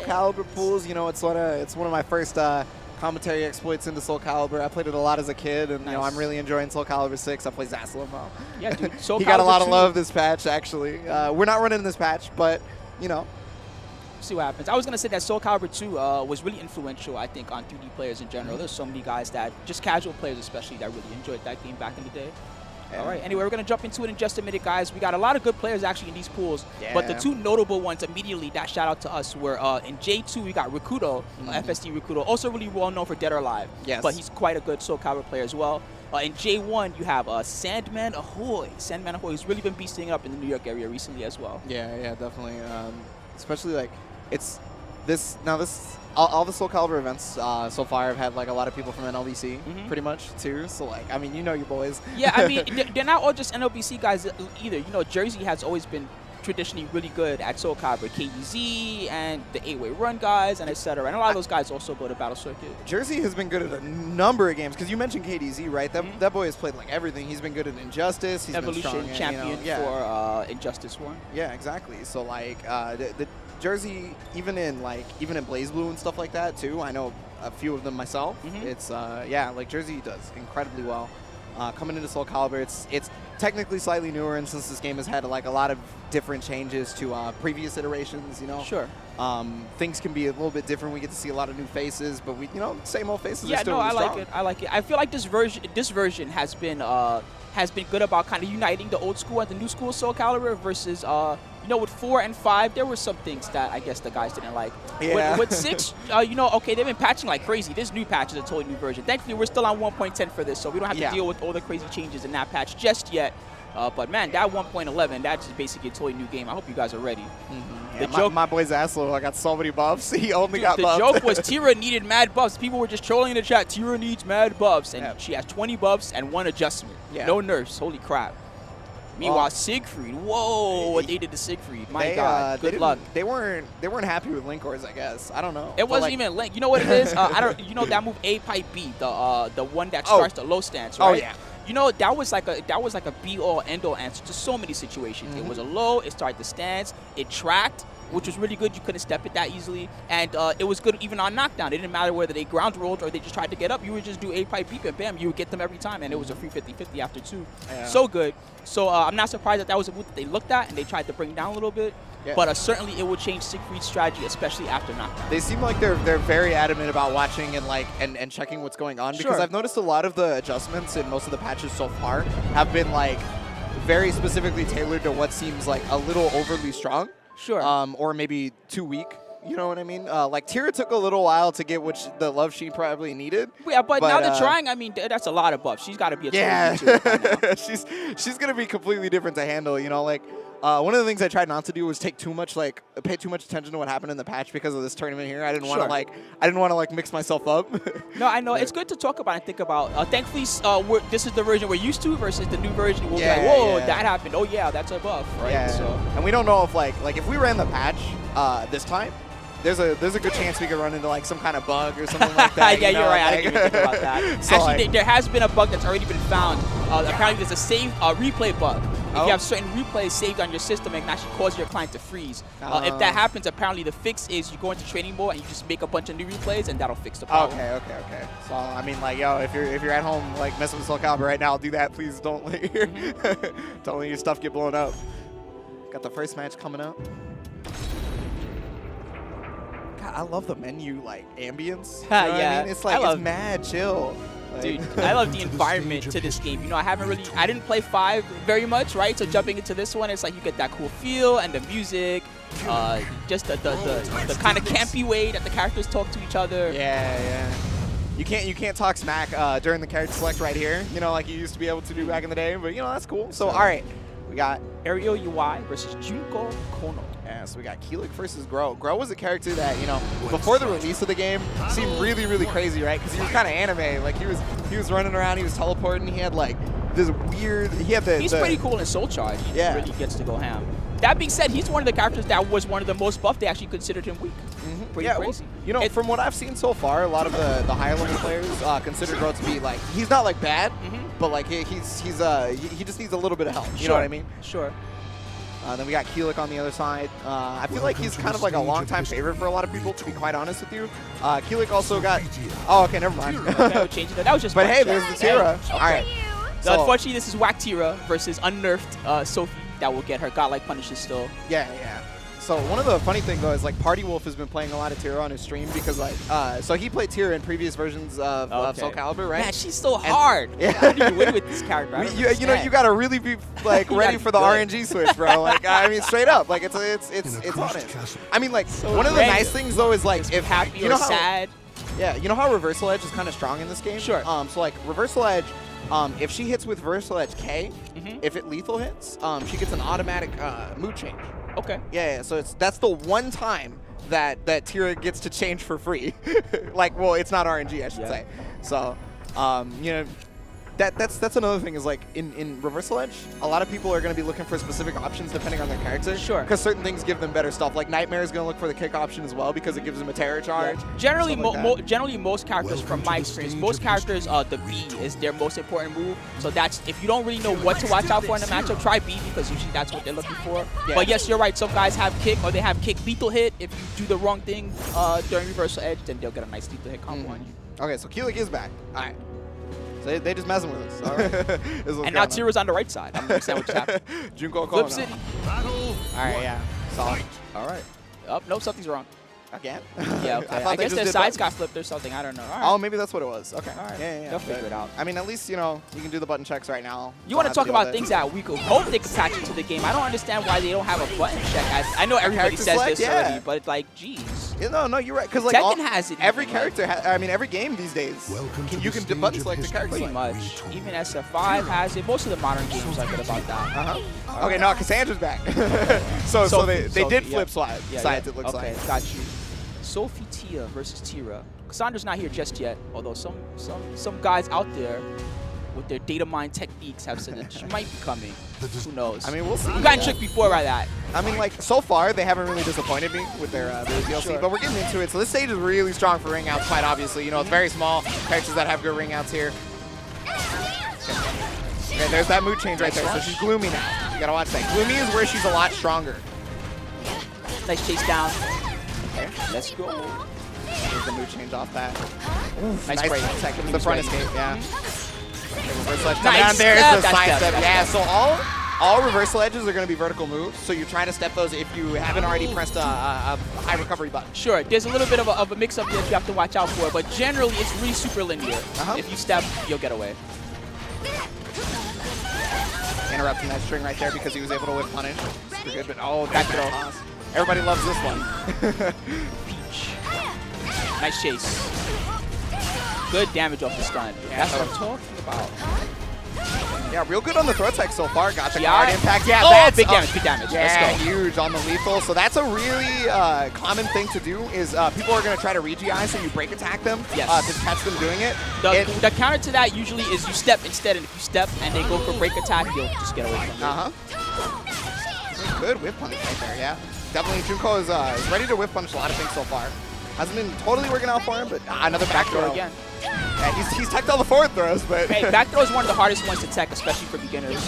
SoulCalibur pools, you know, it's one of my first commentary exploits into SoulCalibur. I played it a lot as a kid, and you know, I'm really enjoying SoulCalibur 6. I play Zaslow now. Yeah, dude. He got a lot of love this patch, actually. We're not running this patch, but you know. See what happens. I was going to say that SoulCalibur 2 was really influential, I think, on 3D players in general. There's so many guys that, just casual players especially, that really enjoyed that game back in the day. Yeah. All right, anyway, we're going to jump into it in just a minute, guys. We got a lot of good players actually in these pools, but the two notable ones immediately that shout out to us were in J2, we got Rikudo, FSD Rikudo, also really well known for Dead or Alive, but he's quite a good SoulCalibur player as well. In J1, you have Sandman Ahoy. Sandman Ahoy, who's really been beasting up in the New York area recently as well. Yeah, definitely. Especially like, it's this, now this, all the SoulCalibur events so far have had like a lot of people from NLBC pretty much too. So like, I mean, you know your boys. Yeah, I mean, they're not all just NLBC guys either. You know, Jersey has always been traditionally really good at SoulCalibur, KDZ and the 8-Way Run guys and etc. And a lot of those guys also go to Battle Circuit. Jersey has been good at a number of games because you mentioned KDZ, right? That boy has played like everything. He's been good at Injustice. He's Evolution been strong champion for Injustice 1. Yeah, exactly. So like the Jersey, even in Blaze Blue and stuff like that too. I know a few of them myself. It's yeah, like Jersey does incredibly well. Coming into SoulCalibur, it's technically slightly newer, and since this game has had like a lot of different changes to previous iterations, you know. Sure. Things can be a little bit different. We get to see a lot of new faces, but we, you know, same old faces. Yeah, are still no, really I like strong. it. I like it. I feel like this version has been good about kind of uniting the old school and the new school SoulCalibur versus you know, with 4 and 5, there were some things that I guess the guys didn't like. Yeah. With 6, you know, okay, they've been patching like crazy. This new patch is a totally new version. Thankfully, we're still on 1.10 for this, so we don't have to deal with all the crazy changes in that patch just yet. But man, that 1.11, that's just basically a totally new game. I hope you guys are ready. Yeah, the joke, my boy Zaslow, I got so many buffs. He only got buffs. The joke was Tira needed mad buffs. People were just trolling in the chat. Tira needs mad buffs, and she has 20 buffs and 1 adjustment. No nerfs. Holy crap. Meanwhile, Siegfried, whoa, what they did to Siegfried. My God, good luck. They weren't happy with Link Ores, I guess. I don't know. It wasn't even Link. You know what it is? I don't. You know that move A pipe B, the one that starts the low stance, right? Oh yeah. You know, that was like a be-all, end-all answer to so many situations. It was a low, it started the stance, it tracked, which was really good. You couldn't step it that easily. And it was good even on knockdown. It didn't matter whether they ground rolled or they just tried to get up. You would just do A-pipe beep and bam, you would get them every time. And it was a free 50-50 after 2. Yeah. So good. So I'm not surprised that was a move that they looked at and they tried to bring down a little bit. Yeah. But certainly it would change Siegfried's strategy, especially after knockdown. They seem like they're very adamant about watching and checking what's going on, because I've noticed a lot of the adjustments in most of the patches so far have been like very specifically tailored to what seems like a little overly strong. Sure. Or maybe too weak. You know what I mean? Like Tira took a little while to get the love she probably needed. Yeah, but now they're trying. I mean, that's a lot of buffs. She's got to be a total she's gonna be completely different to handle. You know, like one of the things I tried not to do was pay too much attention to what happened in the patch because of this tournament here. I didn't want to mix myself up. No, I know it's good to talk about and think about. Thankfully, this is the version we're used to versus the new version. We'll be like, whoa, that happened. Oh yeah, that's a buff, right? Yeah. So, and we don't know if like if we ran the patch this time, there's a good chance we could run into like some kind of bug or something like that. Yeah, you're right. I didn't even think about that. So actually, there has been a bug that's already been found. Apparently, there's a save replay bug. If you have certain replays saved on your system, it can actually cause your client to freeze. If that happens, apparently the fix is you go into training mode and you just make a bunch of new replays, and that'll fix the problem. Okay. So I mean, like, yo, if you're at home like messing with SoulCalibur right now, do that. Please don't let your stuff get blown up. Got the first match coming up. God, I love the menu like ambience. You know I mean? It's like it's mad chill. Dude, I love the environment to this game. You know, I didn't play 5 very much, right? So jumping into this one, it's like you get that cool feel and the music, just the kind of campy way that the characters talk to each other. Yeah. You can't talk smack during the character select right here, you know, like you used to be able to do back in the day, but you know, that's cool. So all right, we got Aerial UI versus Junko Kono. Yeah, so we got Keelik versus Grow. Grow was a character that, you know, before the release of the game, seemed really, really crazy, right? Because he was kind of anime. Like, he was running around, he was teleporting, he had, like, this weird... He's pretty cool in Soul Charge. Yeah. He really gets to go ham. That being said, he's one of the characters that was one of the most buffed. They actually considered him weak. Pretty crazy. Well, you know, from what I've seen so far, a lot of the higher level players consider Grow to be, like, he's not, like, bad, but, like, he just needs a little bit of help. You know what I mean? Sure. Then we got Keelik on the other side. I feel like he's kind of like a longtime favorite for a lot of people, to be quite honest with you. Keelik also got... Oh, okay, never mind. That was just but hey, there's the Tira. Okay. All right. So unfortunately, this is Whack Tira versus unnerfed Sophie that will get her godlike punishes still. Yeah. So one of the funny things though is like Party Wolf has been playing a lot of Tira on his stream because like so he played Tira in previous versions of SoulCalibur, right? Man, she's so hard. Yeah, how do you win with this character? You know, you gotta really be like ready for the RNG switch, bro. Like I mean, straight up, like it's honest. I mean, like one of the nice things though is like if happy you know or sad. Yeah, you know how Reversal Edge is kind of strong in this game. Sure. So like Reversal Edge. If she hits with Reversal Edge K, if it lethal hits, she gets an automatic mood change. Okay. Yeah, so that's the one time that Tira gets to change for free. Like, well, it's not RNG, I should say. So, you know, that's another thing is like in Reversal Edge, a lot of people are going to be looking for specific options depending on their character. Sure. Because certain things give them better stuff. Like Nightmare is going to look for the kick option as well because it gives them a terror charge. Yeah. Generally, most characters, from my experience, most characters, the B is their most important move. So that's, if you don't really know what to watch out for in the matchup, try B because usually that's what they're looking for. Yeah. But yes, you're right. Some guys have kick or they have kick lethal hit. If you do the wrong thing during Reversal Edge, then they'll get a nice lethal hit combo on you. Okay, so Keelik is back. All right. They just messing with us. All right. And now Tira's on the right side. I don't understand what just happened. Junko Flip City. All right, yeah. Solid. All right. Oh, no, something's wrong. Again? Yeah, okay. I guess their sides got flipped or something. I don't know. All right. Oh, maybe that's what it was. Okay. All right. Yeah. They'll figure it out. I mean, at least, you know, you can do the button checks right now. You want to talk about things that we could hope they could patch into the game. I don't understand why they don't have a button check. I know everybody says this already, but it's like, geez. Yeah, no, you're right. Because like Tekken has it. Every character, I mean, every game these days, you can button select the character. Pretty much. Even SF5 has it. Most of the modern games are good about that. Okay, no, Cassandra's back. so they did flip sides, it looks like. Okay, got you. Sophie Tia versus Tira. Cassandra's not here just yet, although some guys out there with their data mine techniques have said that she might be coming. Who knows? I mean, we'll see. We've gotten tricked before by that. I mean, like, so far, they haven't really disappointed me with their DLC, but we're getting into it. So this stage is really strong for ring outs, quite obviously. You know, it's very small. Characters that have good ring outs here. Okay, there's that mood change right there. So she's gloomy now. You gotta watch that. Gloomy is where she's a lot stronger. Nice chase down. Okay. Let's go. There's the mood change off that. Nice break. The front escape, yeah. Reversal edge Nice. down. There's the side step. Yeah, That's so all reversal edges are going to be vertical moves, so you try to step those if you haven't already pressed a high recovery button. Sure, there's a little bit of a mix-up that you have to watch out for, but generally it's really super linear. If you step, you'll get away. Interrupting that string right there because he was able to whip punish. Super good, but back throw. Everybody loves this one. Peach. Nice chase. Good damage off the stun. That's what I'm talking about. Yeah, real good on the throw tech so far. Got the guard impact. Yeah, that's big damage. Yeah, Let's go. Huge on the lethal. So that's a really common thing to do is people are going to try to re-GI, so you break attack them to catch them doing it. The counter to that usually is you step instead, and if you step and they go for break attack, you'll just get away from it. Good whip punish right there, yeah. Definitely Junko is ready to whip punish a lot of things so far. Hasn't been totally working out for him, but another back throw again. Yeah, he's teched all the forward throws, but... Hey, back throw is one of the hardest ones to tech, especially for beginners.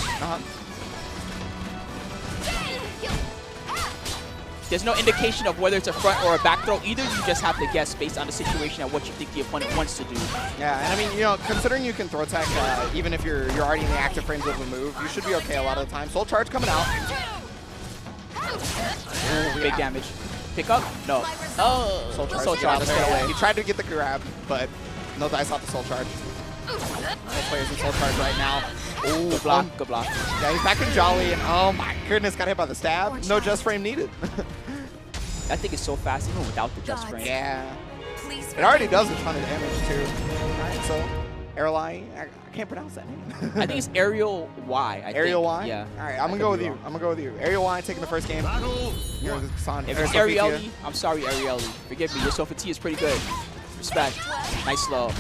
There's no indication of whether it's a front or a back throw. Either you just have to guess based on the situation and what you think the opponent wants to do. Yeah, and I mean, you know, considering you can throw tech, even if you're already in the active frames of the move, you should be okay a lot of the time. Soul charge coming out. Big damage. Pick up? No. Oh, soul charge. Let's get away. He tried to get the grab, but no dice off the soul charge. No players in soul charge right now. Ooh, good block. Good block. Yeah, he's back in Jolly, and oh my goodness, got hit by the stab. No just frame needed. That thing is so fast, even without the just frame. Yeah. It already does a ton of damage, too. All right, so Aerial I can't pronounce that name. I think it's Aerial Y. Aerial Y? Yeah. All right, I'm going to go with you. I'm going to go with you. Aerial Y taking the first game. If it's Ariel, I'm sorry, Ariel. Forgive me. Your Sophie T is pretty good. Respect. Nice slow.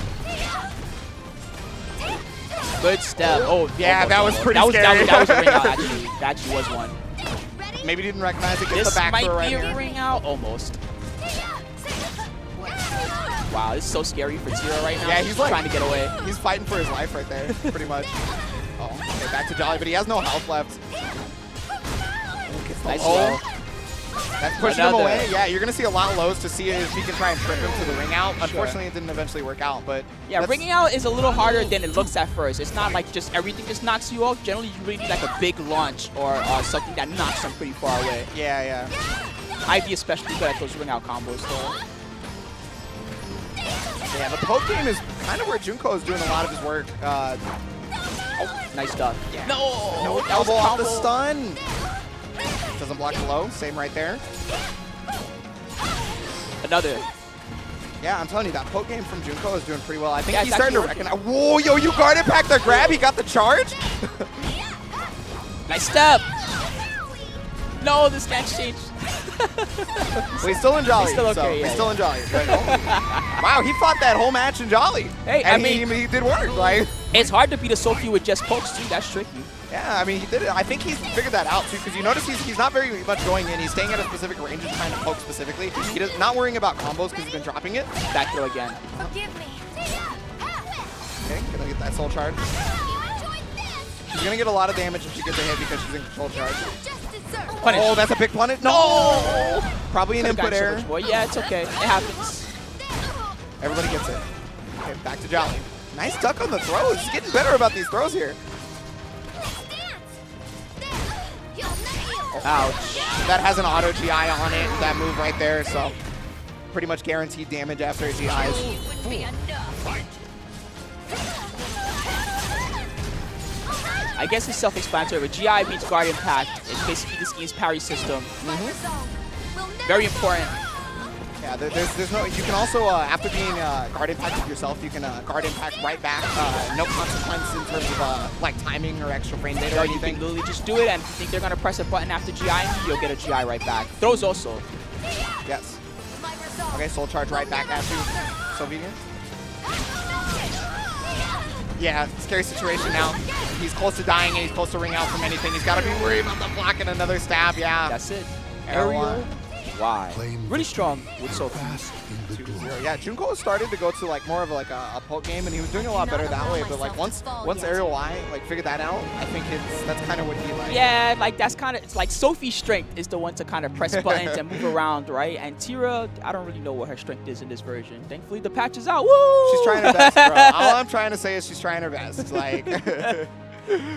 Good step. Oh, yeah, that was pretty scary. That was a ring out, actually. That actually was one. Maybe didn't recognize it. Gets the back throw right here. This might be a ring out. Almost. Wow, this is so scary for Tira right now. Yeah, he's trying to get away. He's fighting for his life right there, pretty much. Oh, okay, back to Jolly, but he has no health left. Nice low. low. That's pushing him away. Yeah, you're going to see a lot of lows to see if he can try and trip him to the ring out. Unfortunately, it didn't eventually work out. But yeah, ringing out is a little harder than it looks at first. It's not like just everything just knocks you off. Generally, you really need like a big launch or something that knocks them pretty far away. Yeah. Ivy especially good at those ring out combos though. Yeah, the poke game is kind of where Junko is doing a lot of his work. Nice duck. Yeah. No, that was elbow a off the combo. stun. Doesn't block the low. Same right there. Another. Yeah, I'm telling you, that poke game from Junko is doing pretty well. I think Yeah, he's it's starting to actually recognize. Whoa, yo, you guard impact the grab. He got the charge. Nice step. No, this can't change. Well, he's still in Jolly. He's still okay, So yeah, he's still in Jolly. But, wow, he fought that whole match in Jolly. Hey, and I mean, he did work. Like, it's hard to beat a Sophie with just pokes too. That's tricky. yeah, I mean, he did it. I think he's figured that out too, because you notice he's not very much going in. He's staying at a specific range and trying to poke specifically. He does not worrying about combos because he's been dropping it. Back throw again. Forgive me. Okay, gonna get that soul charge. She's gonna get a lot of damage if she gets a hit because she's in control charge. Punish. Oh, that's a big punish. No! Probably an Could've input gotten so error. much more. Yeah, it's okay. It happens. Everybody gets it. Okay, back to Jolly. Nice duck on the throws. He's getting better about these throws here. Ouch. That has an auto GI on it, that move right there, so pretty much guaranteed damage after it GIs. I guess it's self-explanatory, but GI means guard impact. It's basically this game's parry system. Very important. Yeah, there's no, you can also, after being guard impacted yourself, you can guard impact right back. No consequence in terms of like timing or extra frame data or You anything. can literally just do it, and if you think they're going to press a button after GI, you'll get a GI right back. Throws also. Yes. Okay, soul charge right back at you, Sylvia. Yeah, scary situation now. He's close to dying and he's close to ring out from anything. He's got to be worried about the block and another stab. Yeah. That's it. Aerial. Why? Really strong with Sophie. 2-0. Yeah, Junko started to go to like more of like a poke game, and he was doing a lot better that way. But like once Aerial Y like figured that out, I think that's kind of what he like. Yeah, like that's kind of, it's like Sophie's strength is the one to kind of press buttons and move around, right? And Tira, I don't really know what her strength is in this version. Thankfully, the patch is out. Woo! She's trying her best, bro. All I'm trying to say is she's trying her best. Like.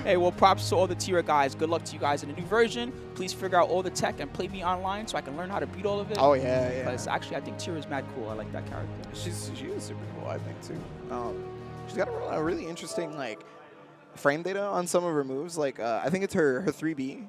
Hey, well, props to all the Tira guys. Good luck to you guys in the new version. Please figure out all the tech and play me online so I can learn how to beat all of it. Oh yeah. Because actually, I think Tira's mad cool. I like that character. She is super cool, I think too. She's got a really interesting like frame data on some of her moves. Like I think it's her 3B.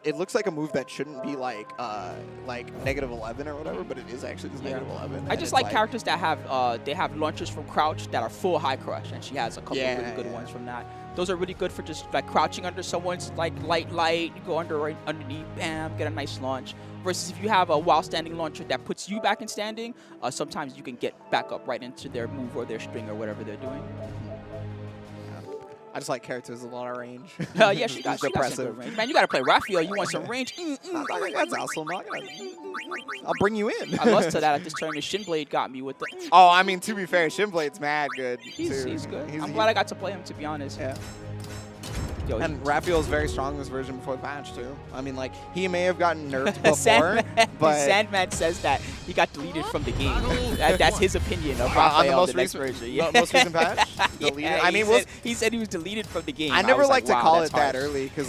It looks like a move that shouldn't be like -11 or whatever, but it is actually this -11. I just like characters that have they have launchers from crouch that are full high crush, and she has a couple of really good ones from that. Those are really good for just like crouching under someone's like light, go underneath, bam, get a nice launch. Versus if you have a while standing launcher that puts you back in standing, sometimes you can get back up right into their move or their string or whatever they're doing. I just like characters with a lot of range. Yeah, she got some good range. Man, you got to play Raphael. You want some range? That's awesome. I'll bring you in. I lost to that at this tournament. Shinblade got me with the... Oh, I mean, to be fair, Shinblade's mad good, too. He's good. I'm glad I got to play him, to be honest. Yeah. Yo, and Raphael's very strong in this version before the patch, too. I mean, like, he may have gotten nerfed before, but... Sandman says that he got deleted from the game. That's his opinion of Raphael on the next version. Yeah. Most recent patch? Deleted? Yeah, I mean, he said he was deleted from the game. I never like to wow, call it hard. that early, because,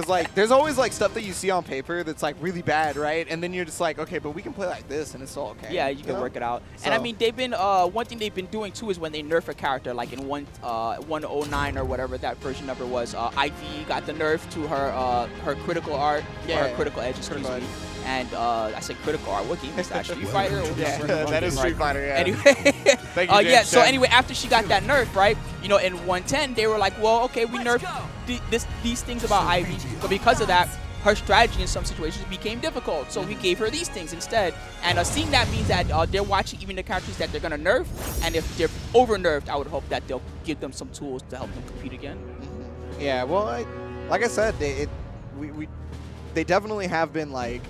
like, there's always, like, stuff that you see on paper that's, like, really bad, right? And then you're just like, okay, but we can play like this, and it's all okay. Yeah, you can work it out. So. And, I mean, they've been, one thing they've been doing, too, is when they nerf a character, like in 109 or whatever that version number was, Ivy got the nerf to her critical art, or her critical edge, excuse me. And I said critical art. What game is that? Street Fighter? Yeah, that is Street Fighter, yeah. Anyway, Thank you, yeah, so anyway, after she got that nerf, right, you know, in 110, they were like, well, okay, we nerfed these things about Ivy, but because of that, her strategy in some situations became difficult, so we gave her these things instead. And seeing that means that they're watching even the characters that they're going to nerf, and if they're over-nerfed, I would hope that they'll give them some tools to help them compete again. Yeah, well, like I said, they definitely have been, like,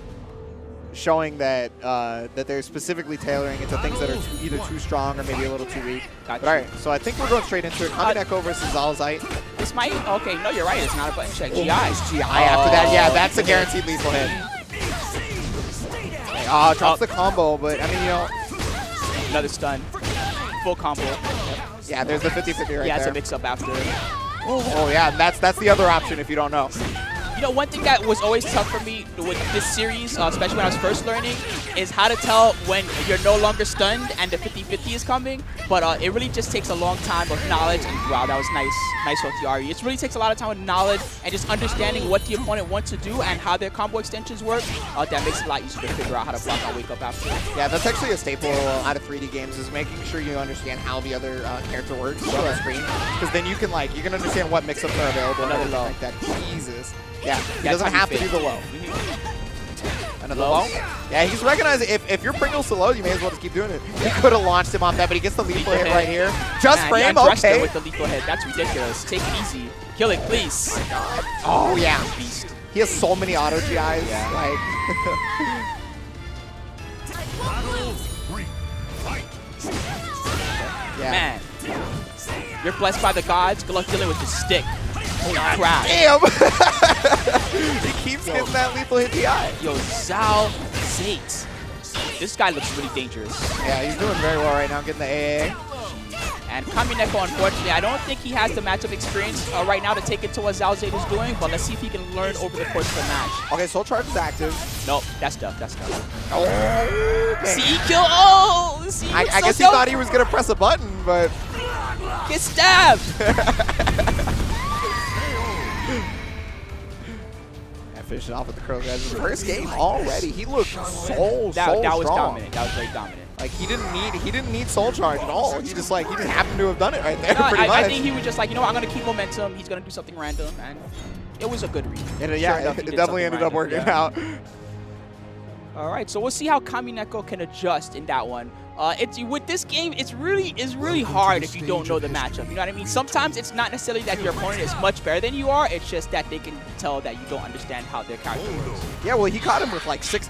showing that that they're specifically tailoring it to things that are either too strong or maybe a little too weak. But, all right, so I think we're going straight into it. Kamideko versus Zalzite. This might. Okay, no, you're right. It's not a button check. GI. It's GI after that. Yeah, that's a guaranteed lethal hit. Drops the combo, but I mean, you know. Another stun. Full combo. Yeah, there's the 50-50 right there. Yeah, it's a mix-up after. Oh, yeah, and that's the other option if you don't know. You know, one thing that was always tough for me with this series, especially when I was first learning, is how to tell when you're no longer stunned and the 50-50 is coming. But it really just takes a long time of knowledge. And wow, that was nice off the RE. It really takes a lot of time with knowledge and just understanding what the opponent wants to do and how their combo extensions work. That makes it a lot easier to figure out how to block my wake up after. Yeah, that's actually a staple out of 3D games, is making sure you understand how the other character works on the screen. Because then you can understand what mix-ups are available. Another low. Like that. Jesus. Yeah, he doesn't have to do the low. Another low. Yeah, he's recognizing if you're Pringles to low, you may as well just keep doing it. He could have launched him off that, but he gets the lethal hit right here. Just frame, okay. With the lethal hit. That's ridiculous. Take it easy. Kill it, please. Oh, yeah. Beast. He has so many auto GIs. Yeah. Like. Yeah. Man. You're blessed by the gods. Good luck dealing with the stick. Holy crap. Damn! He keeps getting that lethal hit DI. Yo, Zhao Zate. This guy looks really dangerous. Yeah, he's doing very well right now, getting the AA. And Kamineko, unfortunately, I don't think he has the matchup experience right now to take it to what Zhao Zate is doing, but let's see if he can learn over the course of the match. Okay, Soul Charge is active. Nope, that's tough, that's tough. Oh, CE kill, oh! CE I guess he thought he was going to press a button, but... Get stabbed! Finish it off with the curl, guys. His first game already. He looked so that was strong. dominant. That was very dominant. Like he didn't need Soul Charge at all. He just happened to have done it right there. No, pretty much. I think he was just like, you know what, I'm gonna keep momentum. He's gonna do something random, and it was a good read. Yeah, it definitely ended up working out. All right, so we'll see how Kamineko can adjust in that one. With this game, it's really hard if you don't know the matchup. You know what I mean? Sometimes it's not necessarily that your opponent is much better than you are. It's just that they can tell that you don't understand how their character works. Yeah, well, he caught him with like six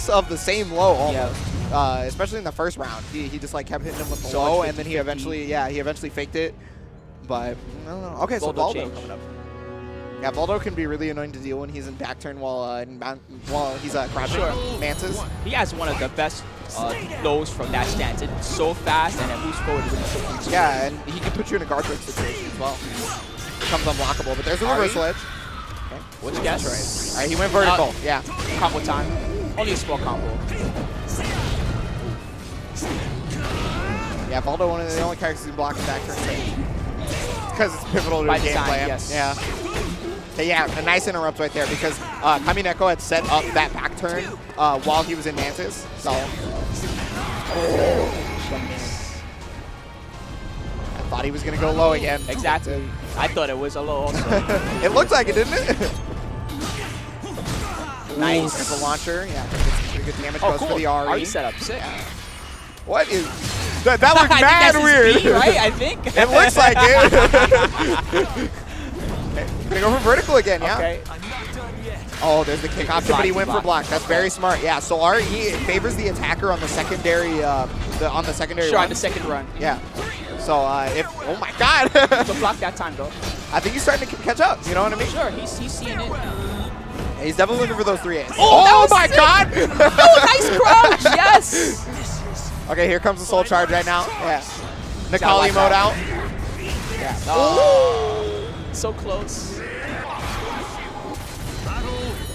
of the same low almost. Yeah. Especially in the first round, he just kept hitting him with the low, and then he eventually faked it. But I don't know. Okay, so Baldo coming up. Yeah, Baldo can be really annoying to deal when he's in back turn while he's crouching. Sure. Mantis. He has one of the best lows from that stance. It's so fast and it moves forward really quickly. Yeah, and he can put you in a guard break situation as well. Becomes unblockable, but there's a reversal edge. Okay. What's your guess? All right, he went vertical. Yeah. Combo time. Only a small combo. Yeah, Baldo, one of the only characters who can block in back turn range. Because it's pivotal to his gameplay. Yes. Yeah. Yeah, a nice interrupt right there because Kamineko had set up that back turn while he was in Mantis. So, I thought he was going to go low again. Exactly. I thought it was a low also. It looked like it, didn't it? Nice. There's a launcher. Yeah, pretty good damage goes cool. for the RE. RE setup, sick. Yeah. What is... That looked mad weird. B, right? I think. It looks like it. Gonna go for vertical again, yeah. Okay. Oh, there's the kick option, but he went for block. That's very smart. Yeah. So RE favors the attacker on the secondary. Sure, run. on the second run. Yeah. So oh my God. So block that time though. I think he's starting to catch up. You know what I mean? Sure, he's seeing it. Yeah, he's definitely looking for those 3As. Oh my sick. God. Oh, nice crouch. Yes. Okay, here comes the Soul Charge right now. Yeah. Nikali mode out. Yeah. Oh. So close.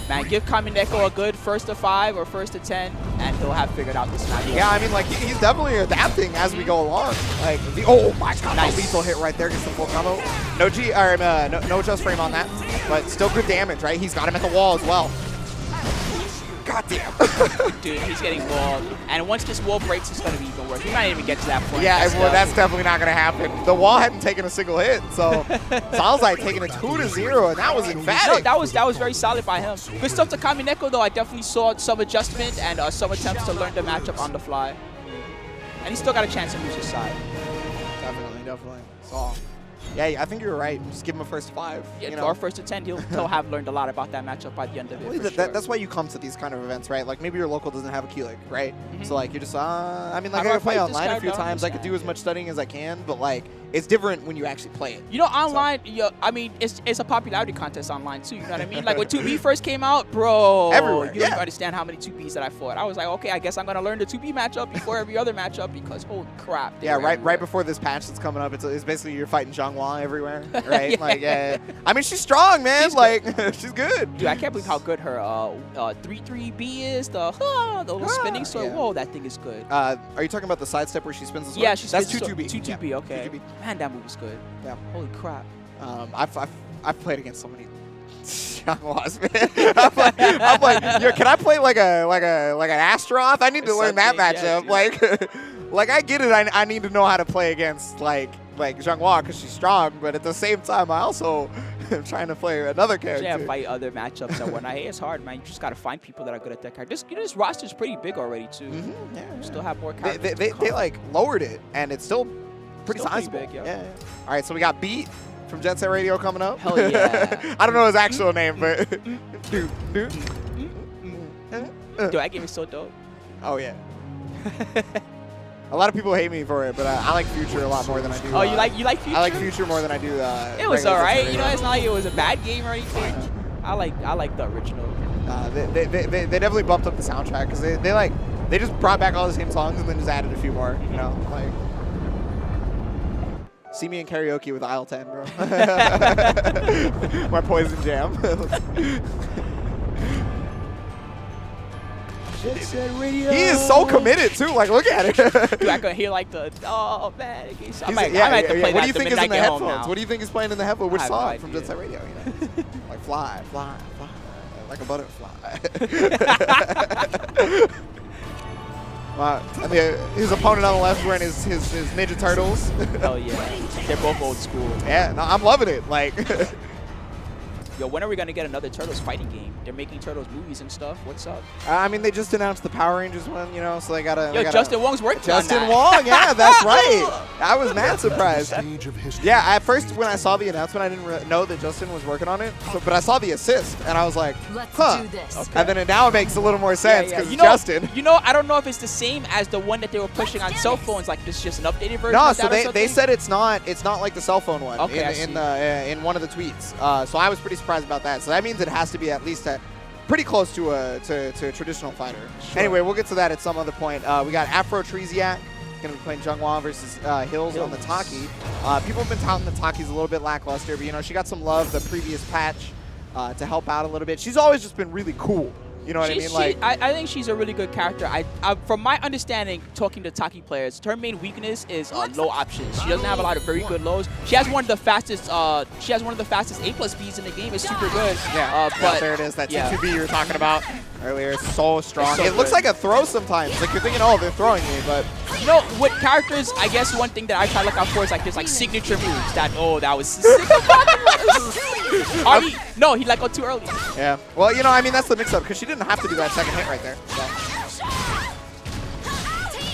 Man, give Kamineko a good 1st to 5 or 1st to 10, and he'll have figured out this match. Yeah, I mean, he's definitely adapting as we go along. Oh my God, nice. Lethal hit right there, gets the full combo. No just frame on that, but still good damage, right? He's got him at the wall as well. God damn. Dude, he's getting walled. And once this wall breaks, it's going to be even worse. We might even get to that point. Yeah, that's definitely not going to happen. The wall hadn't taken a single hit, so Salzai taking a 2-0, and that was emphatic. No, that was very solid by him. Good stuff to Kamineko, though. I definitely saw some adjustment and some attempts to learn the matchup on the fly. And he's still got a chance to lose his side. Definitely. So, yeah, I think you're right. Just give him a 1st to 5. Yeah, or 1st to 10. He'll have learned a lot about that matchup by the end of it. That's why you come to these kind of events, right? Like maybe your local doesn't have a Keelik, right? So you're just, I mean, I play online a few times. I could do as much studying as I can, but it's different when you actually play it. You know, online, I mean, it's a popularity contest online too. You know what I mean? Like when 2B first came out, bro, everywhere. You don't even understand how many 2Bs that I fought. I was like, okay, I guess I'm gonna learn the 2B matchup before every other matchup because holy crap. Yeah, right before this patch that's coming up, it's basically you're fighting Zhanghua everywhere, right? Yeah. I mean, she's strong, man. She's good. Dude, I can't believe how good her 3-3B is. The little spinning sword. Yeah. Whoa, that thing is good. Are you talking about the sidestep where she spins the sword? Yeah, that's 2-2B. 2-2B, yeah. okay. 2-2B. Man, that move is good. Yeah. Holy crap. I've played against so many Zhanghuas, man. I'm like, yo, can I play like an Astaroth? I need to learn that matchup. Yeah, like I get it. I need to know how to play against like Zhanghua because she's strong, but at the same time, I also am trying to play another character. Yeah, fight other matchups and whatnot. Hey, it's hard, man. You just gotta find people that are good at that character. This roster's pretty big already too. Yeah, you still have more characters. They like lowered it, and it's still pretty sizable. Big, yeah. All right, so we got Beat from Jet Set Radio coming up. Hell yeah. I don't know his actual name, but Dude, that game is so dope. Oh yeah. A lot of people hate me for it, but I like Future a lot more than I do. Oh, you like Future? I like Future more than I do. It was alright. You know, it's not like it was a bad game or anything. I like the original. They definitely bumped up the soundtrack because they just brought back all the same songs and then just added a few more. You know, like. See me in karaoke with Aisle 10, bro. My Poison Jam. He is so committed too. Like, look at it. Dude, I could hear like the man. I might have to What play do you think is in the headphones? What do you think is playing in the headphones? Which song from Jet Set Radio? You know, like fly, fly, fly, like a butterfly. Wow. And his opponent on the left wearing his Ninja Turtles. Oh yeah, they're both old school. Yeah, no, I'm loving it. Like. Yo, when are we gonna get another Turtles fighting game? They're making Turtles movies and stuff. What's up? I mean, they just announced the Power Rangers one, you know, so they gotta. Yo, Justin Wong's working on that. Justin Wong, yeah, that's right. I was mad surprised. Yeah, at first when I saw the announcement, I didn't know that Justin was working on it. So, but I saw the assist, and I was like, huh. Okay. And then now it makes a little more sense because it's Justin. You know, I don't know if it's the same as the one that they were pushing on cell phones. Like, this is just an updated version. No, of so that they said it's not like the cell phone one. Okay, in one of the tweets. So I was pretty surprised about that. So that means it has to be at least pretty close to a traditional fighter. Sure. Anyway, we'll get to that at some other point. We got Afro Treesiak going to be playing Zhanghua versus Hills on the Taki. People have been touting the Taki's a little bit lackluster, but you know, she got some love the previous patch to help out a little bit. She's always just been really cool. You know what I mean? Like, I think she's a really good character. From my understanding, talking to Taki players, her main weakness is low options. She doesn't have a lot of very good lows. She has one of the fastest. She has one of the fastest A+Bs in the game. It's super good. Yeah. But there it is. That 2B you were talking about earlier. It's so strong. It looks like a throw sometimes. Like you're thinking, oh, they're throwing me, but you know, with characters, I guess one thing that I try to look out for is like there's like signature moves that that was sick. No, he let go too early. Yeah. Well, you know, I mean, that's the mix-up because she didn't have to do that second hit right there. So.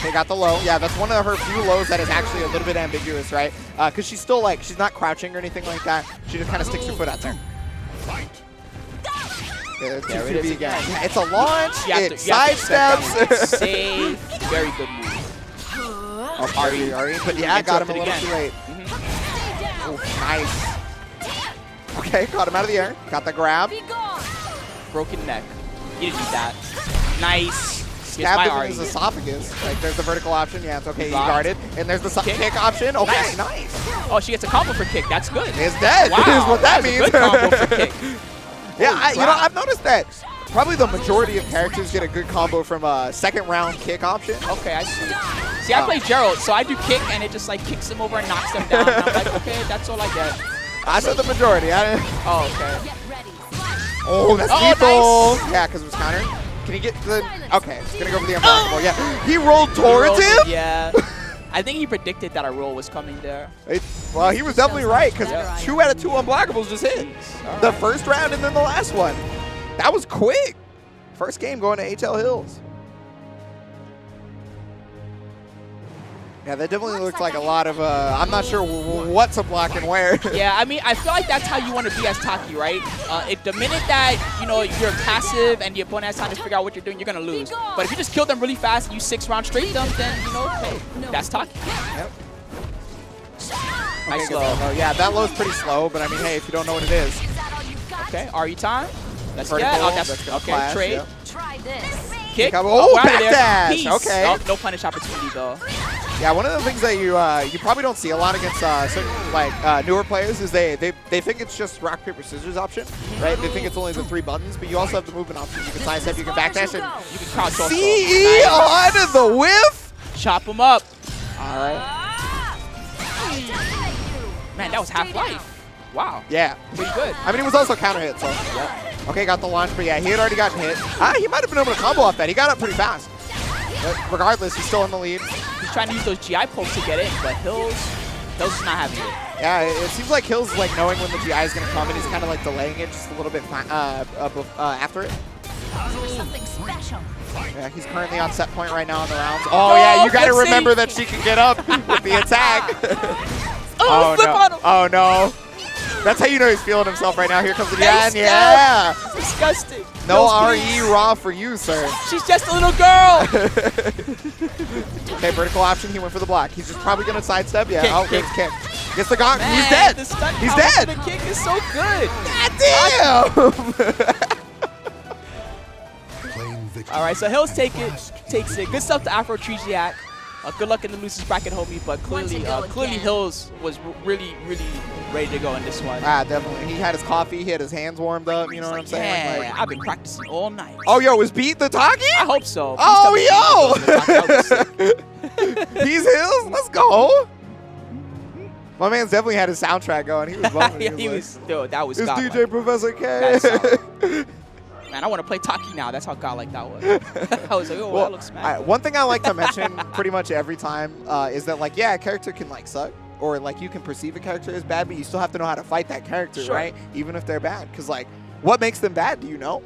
They got the low. Yeah, that's one of her few lows that is actually a little bit ambiguous, right? Because she's still like, she's not crouching or anything like that. She just kind of sticks her foot out there. Yeah, 2B again. Yeah, it's a launch. It sidesteps. Safe. Very good move. Oh, Ari. But yeah, I got him a little too late. Oh, nice. Okay, caught him out of the air. Got the grab. Broken neck. You didn't need that. Nice. Stabbed him in his esophagus. Like, there's the vertical option. Yeah, it's okay. He's guarded. And there's the kick option. Okay, nice. Oh, she gets a combo for kick. That's good. It's dead. Wow, is what that means. A good combo for kick. Yeah, you know, I've noticed that probably the majority of characters get a good combo from a second round kick option. Okay, I see. See, I play Gerald, so I do kick, and it just like kicks him over and knocks them down. And I'm like, okay, that's all I get. I said the majority. Oh, okay. Oh, that's lethal. Nice. Yeah, because it was countered. Can he get the... Okay, it's going to go for the unblockable. Yeah, he rolled towards him? Yeah. I think he predicted that a roll was coming there. Well, he was definitely right, because 2 out of 2 unblockables just hit. The first round and then the last one. That was quick. First game going to HL Hills. Yeah, that definitely looked like a lot of, I'm not sure what to block and where. Yeah, I mean, I feel like that's how you want to be as Taki, right? The minute that, you know, you're passive and the opponent has time to figure out what you're doing, you're going to lose. But if you just kill them really fast and you 6 rounds straight them, then, you know, hey, that's Taki. Yep. Nice Okay, low. Yeah, that low's pretty slow, but I mean, hey, if you don't know what it is. Okay, RE time. Let's Vertical, get. Oh, that's gonna okay. flash, Trade. yep. Try this. Kick. Oh, out of there. backdash. Peace. Okay. Oh, no punish opportunity though. Yeah, one of the things that you probably don't see a lot against certain newer players is they think it's just rock paper scissors option, right? They think it's only the 3 buttons, but you also have the movement option. You can sidestep, you can backdash, and You can crouch also. CE on the whiff. Chop him up. All right. Man, that was half-life. Wow. Yeah. Pretty good. I mean, it was also counter hit, so. Yeah. Okay, got the launch, but yeah, he had already gotten hit. He might have been able to combo off that. He got up pretty fast. But regardless, he's still in the lead. He's trying to use those GI pokes to get it, but Hills is not having it. Yeah, it seems like Hill's like knowing when the GI is going to come, and he's kind of like delaying it just a little bit after it. Something special. Yeah, he's currently on set point right now in the rounds. Oh, yeah, you got to remember that she can get up with the attack. Oh, flip no. on him. Oh, no. That's how you know he's feeling himself right now. Here comes the Face Jan. Yeah. Disgusting. No Hills, RE please. raw for you, sir. She's just a little girl. Okay, vertical option. He went for the block. He's just probably going to sidestep. Yeah, Kick, oh, kick. kick. Gets the gong. Man, He's dead. the stun He's power dead. for the kick is so good. God damn. All right, so Hills takes it. Good stuff to Aphrodisiac. Good luck in the losers bracket, homie. But clearly Hills was really ready to go in this one. Definitely. He had his coffee. He had his hands warmed up. You know what I'm saying? Yeah, Like, I've been practicing all night. oh, yo, was Beat the Taki? I hope so. Oh, Please tell me Beat the Taki. He's Hills? Let's go. My man's definitely had his soundtrack going. He was bumping. Yeah, he was. Dude, that was It's godlike. DJ Professor K. That's Man, I want to play Taki now. That's how godlike that was. I was like, oh, that looks mad. One thing I like to mention pretty much every time is that, like, yeah, a character can, like, suck. Or, like, you can perceive a character as bad, but you still have to know how to fight that character, Sure. right? Even if they're bad. Because, like, what makes them bad, do you know?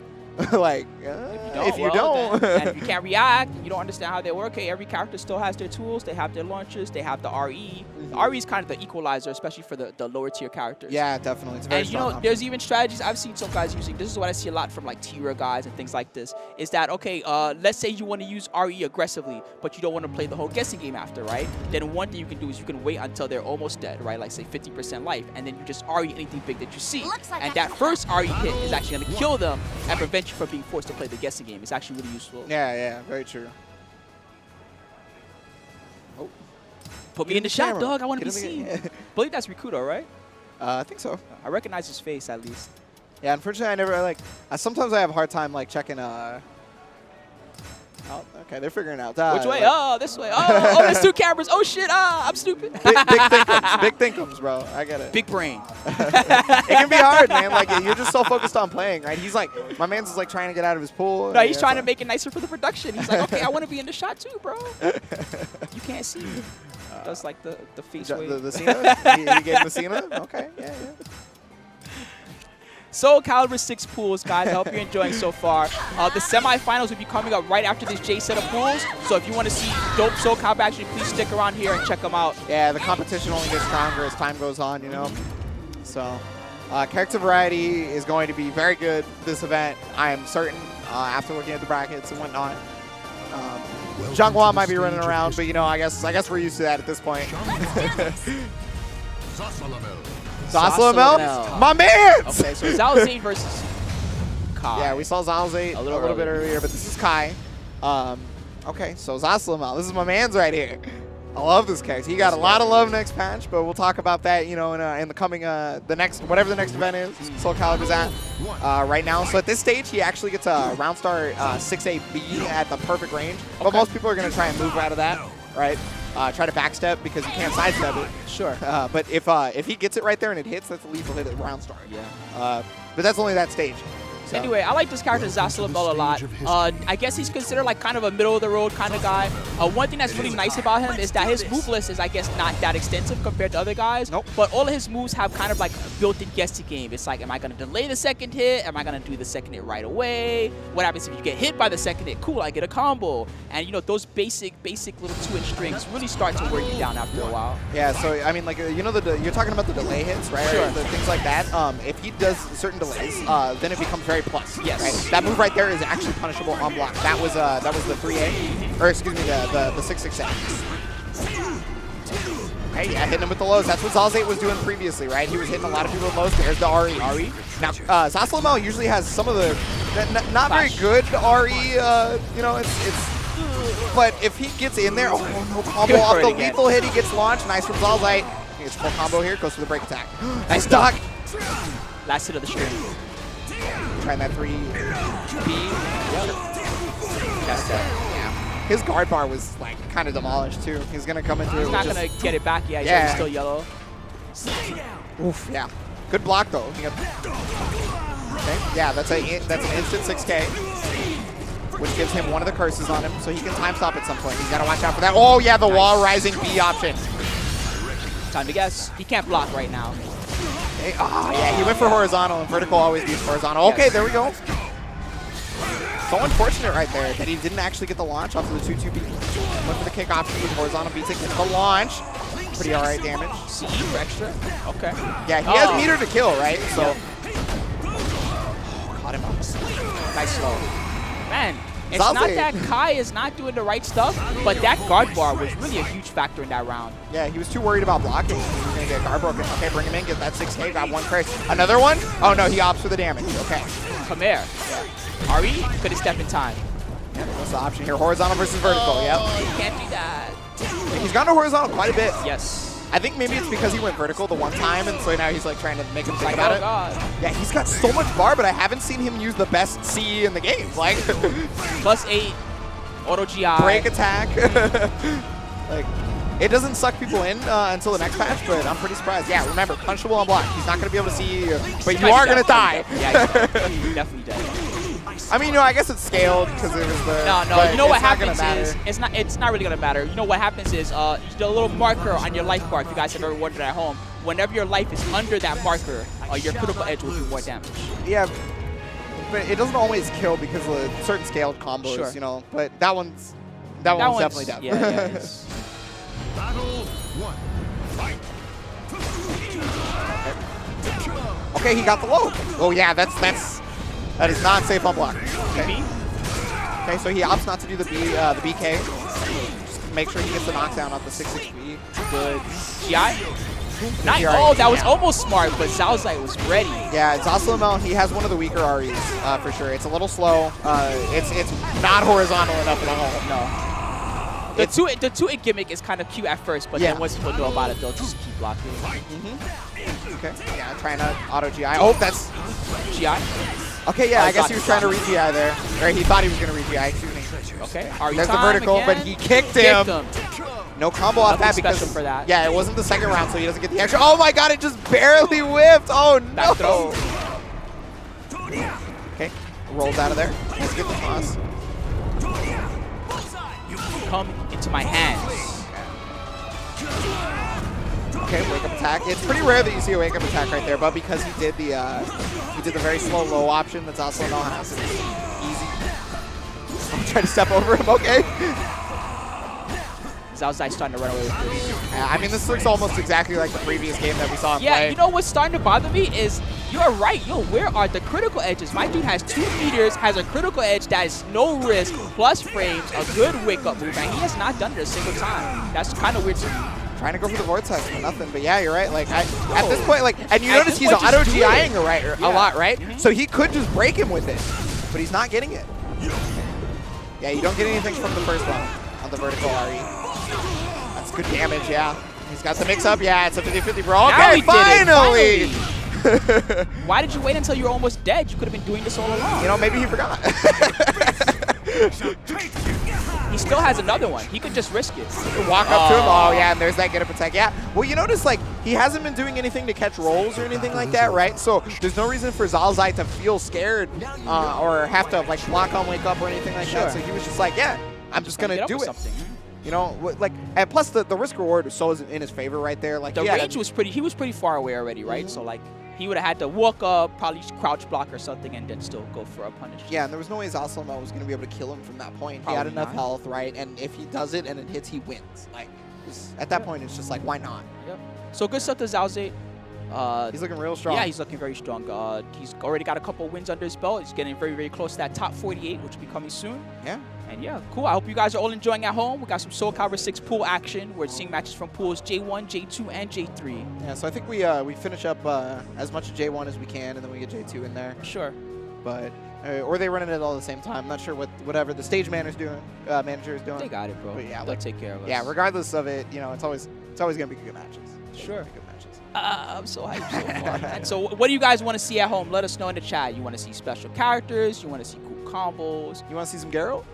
Like, if you don't. And if you can't react, you don't understand how they work. Okay, every character still has their tools. They have their launchers. They have the RE. The RE is kind of the equalizer, especially for the lower tier characters. Yeah, definitely. It's a very And you strong know, option. there's even strategies I've seen some guys using. This is what I see a lot from like tier guys and things like this. Is that okay? Let's say you want to use RE aggressively, but you don't want to play the whole guessing game after, right? Then one thing you can do is you can wait until they're almost dead, right? Like say 50% life, and then you just RE anything big that you see. And that first RE hit is actually going to kill them and prevent you from being forced to play the guessing game. It's actually really useful. Yeah, very true. Oh. Put me in the shot, camera. dog. I want to be Get in seen. the- believe that's Rikudo, right? I think so. I recognize his face at least. Yeah, unfortunately, I never, like, sometimes I have a hard time, like, checking, oh, okay, they're figuring it out. Which way? Like, Oh, this way. Oh, there's 2 cameras. Oh, shit. I'm stupid. big thinkums. Big thinkums, bro. I get it. Big brain. It can be hard, man. Like, you're just so focused on playing, right? He's like, my man's is like trying to get out of his pool. No, he's trying to make it nicer for the production. He's like, okay, I want to be in the shot too, bro. You can't see me. Does like the face wave. The Cena? he gave him the Cena? Okay, yeah. SoulCalibur 6 pools, guys. I hope you're enjoying so far. The semifinals will be coming up right after this J set of pools. So if you want to see dope SoulCalibur action, please stick around here and check them out. Yeah, the competition only gets stronger as time goes on, you know? So, character variety is going to be very good this event, I am certain, after looking at the brackets and whatnot. Jungwon might be running around, but, you know, I guess we're used to that at this point. Zasalamel? My man! Okay, so Zalzane versus Kai. Yeah, we saw Zalzane a little bit earlier, but this is Kai. Okay, so Zasalamel. This is my man's right here. I love this character. He got a lot of love next patch, but we'll talk about that, you know, in the coming, whatever the next event is, SoulCalibur's at right now. So at this stage, he actually gets a round star 6-8B at the perfect range. But most people are going to try and move out of that, right? Try to backstep because you can't sidestep it. Sure. But if he gets it right there and it hits, that's a lethal hit at round star. Yeah. But that's only that stage. So. Anyway, I like this character Zasalamel a lot. I guess he's considered like kind of a middle-of-the-road kind of guy. One thing that's really nice about him is that his move list is, I guess, not that extensive compared to other guys. Nope. But all of his moves have kind of like a built-in guessing game. It's like, am I going to delay the second hit? Am I going to do the second hit right away? What happens if you get hit by the second hit? Cool, I get a combo. And, you know, those basic little 2-inch strings really start to wear you down after a while. Yeah, so, I mean, like, you know, you're talking about the delay hits, right? Sure. The things like that. If he does certain delays, then it becomes very plus. Yes. Right? That move right there is actually punishable on block. That was the 3A, or excuse me, the 6-6A. Hey, yeah, hitting him with the lows. That's what Zalzate was doing previously, right? He was hitting a lot of people with lows. There's the RE. Now, Zasalamel usually has some of the not very good RE. You know, it's. But if he gets in there, oh no combo off the lethal hit. He gets launched. Nice from Zalzate. He gets full combo here. Goes for the break attack. Nice duck. Last hit of the stream. Trying that 3B. Yep. That's that. His guard bar was like kind of demolished too. He's gonna come into it. He's not gonna get it back. Yeah, he's still yellow. Oof, yeah. Good block though. Okay, yeah, that's an instant 6K, which gives him one of the curses on him, so he can time stop at some point. He's gotta watch out for that. Oh yeah, the wall rising B option. Time to guess. He can't block right now. Okay. Oh yeah, he went for horizontal, and vertical always beats horizontal. Okay, there we go. So unfortunate right there that he didn't actually get the launch off of the 2-2 beat. Went for the kick option with horizontal beats it, gets the launch. Pretty alright damage. CE for extra. Okay. Yeah, he has meter to kill, right? So. Caught him up. Nice slow. Man, it's not that Kai is not doing the right stuff, but that guard bar was really a huge factor in that round. Yeah, he was too worried about blocking. He was going to get guard broken. Okay, bring him in, get that 6K, got one curse. Another one? Oh no, he opts for the damage. Okay. Come here. RE could have stepped in time. Yeah, what's the option here? Horizontal versus vertical, yep. He can't do that. He's gone to horizontal quite a bit. Yes. I think maybe it's because he went vertical the one time, and so now he's like trying to make him think about oh it. God. Yeah, he's got so much bar, but I haven't seen him use the best CE in the game. Like +8, auto GI. Break attack. Like, it doesn't suck people in until the next patch, but I'm pretty surprised. Yeah, remember, punchable on block. He's not going to be able to see you, but you are going to die. Yeah, he's definitely dead. I mean, you know, I guess it's scaled because it was the. No. You know what happens is it's not really gonna matter. You know what happens is the little marker on your life bar. If you guys have ever wondered at home, whenever your life is under that marker, your critical edge will do more damage. Yeah, but it doesn't always kill because of certain scaled combos. Sure. You know, but that one's definitely death. Yeah. Battle 1. Fight. Okay, he got the low. Oh yeah, that is not safe on block. Okay. Okay, so he opts not to do the BK. Just make sure he gets the knockdown off the 6-6B. Good. GI? Oh, that was almost smart, but Zalzite was ready. Yeah, Zasalamel, he has one of the weaker REs for sure. It's a little slow. It's not horizontal enough at all. No. The 2-8 gimmick is kind of cute at first, but then once people know about it, they'll just keep blocking. Okay. Yeah, trying to auto GI. Oh, that's GI? Okay, yeah, I guess he was trying to re-GI there. Or he thought he was going to re-GI, excuse me. Okay. There's the vertical, but he kicked him. No combo off that because for that. Yeah, it wasn't the second round, so he doesn't get the extra. Oh my God, it just barely whipped. Oh no. Okay, rolls out of there. Let's get the toss. Come into my hands. Okay, wake up attack. It's pretty rare that you see a wake up attack right there, but because he did the very slow low option that's also no has, it's easy. I'm trying to step over him. Okay. Zalzite's starting to run away with this. Yeah, I mean, this looks almost exactly like the previous game that we saw him play. Yeah, you know what's starting to bother me is you're right. Yo, where are the critical edges? My dude has 2 meters, has a critical edge that is no risk, plus frames, a good wake up move, and he has not done it a single time. That's kind of weird to me. Trying to go for the vortex for nothing, but yeah, you're right. Like at this point, like, and you notice he's auto GIing a lot, right? So he could just break him with it, but he's not getting it. Yeah, you don't get anything from the first one on the vertical RE. That's good damage, yeah. He's got the mix up, yeah. It's a 50-50 brawl. Okay, finally. Why did you wait until you were almost dead? You could have been doing this all along. You know, maybe he forgot. He still has another one. He could just risk it. Walk up to him. Oh, yeah, and there's that get up attack. Yeah. Well, you notice, like, he hasn't been doing anything to catch rolls or anything like that, right? So there's no reason for Zalzite to feel scared or have to, like, block on wake up or anything like that. So he was just like, yeah, I'm just going to do it. You know, like, and plus the risk reward was so in his favor right there. Like, the range was pretty, he was pretty far away already, right? So, like, he would have had to walk up, probably crouch block or something, and then still go for a punish. Yeah, and there was no way Zasalamel was going to be able to kill him from that point. Probably he had enough health, right? And if he does it and it hits, he wins. Like, at that point, it's just like, why not? Yep. So good stuff to Zalzate. He's looking real strong. Yeah, he's looking very strong. He's already got a couple wins under his belt. He's getting very, very close to that top 48, which will be coming soon. Yeah. And yeah, cool. I hope you guys are all enjoying at home. We got some SoulCalibur 6 pool action. We're seeing matches from pools J1, J2, and J3. Yeah, so I think we finish up as much of J1 as we can, and then we get J2 in there. Sure. But or they running it all at the same time. I'm not sure whatever the stage manager is doing. They got it, bro. But yeah, they'll take care of us. Yeah, regardless of it, it's always gonna be good matches. Sure. Good matches. I'm so hyped so far, man. So what do you guys want to see at home? Let us know in the chat. You want to see special characters? You want to see cool combos? You want to see some Garo?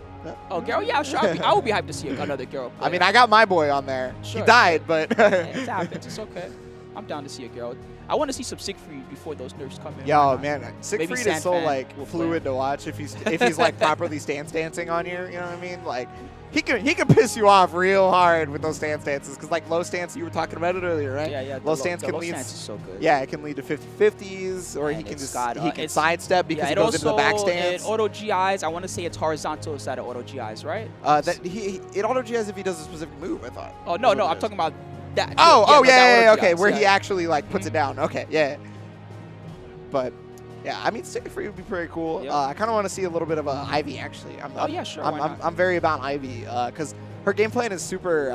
Oh, Garo? Yeah, sure. I would be hyped to see another Garo player. I mean, I got my boy on there. Sure. He died, but Yeah, it happens. It's okay. I'm down to see a Garo. I want to see some Siegfried before those nerfs come in. Yo, man, Siegfried is so like will fluid to watch if he's like properly stance dancing on you. You know what I mean? Like he can piss you off real hard with those stance dances because like low stance, you were talking about it earlier, right? Yeah. Low stance can lead. Low stance is so good. Yeah, it can lead to 50-50s, or he can just sidestep because he goes into the back stance. It auto GIs. I want to say it's horizontal instead of auto GIs, right? It auto GIs if he does a specific move. I thought. Oh no, I'm talking about that. Yeah, okay, where he actually like puts it down. Okay, yeah. But yeah, I mean, Siegfried would be pretty cool. Yep. I kind of want to see a little bit of Ivy actually. Yeah, sure. I'm very about Ivy because her game plan is super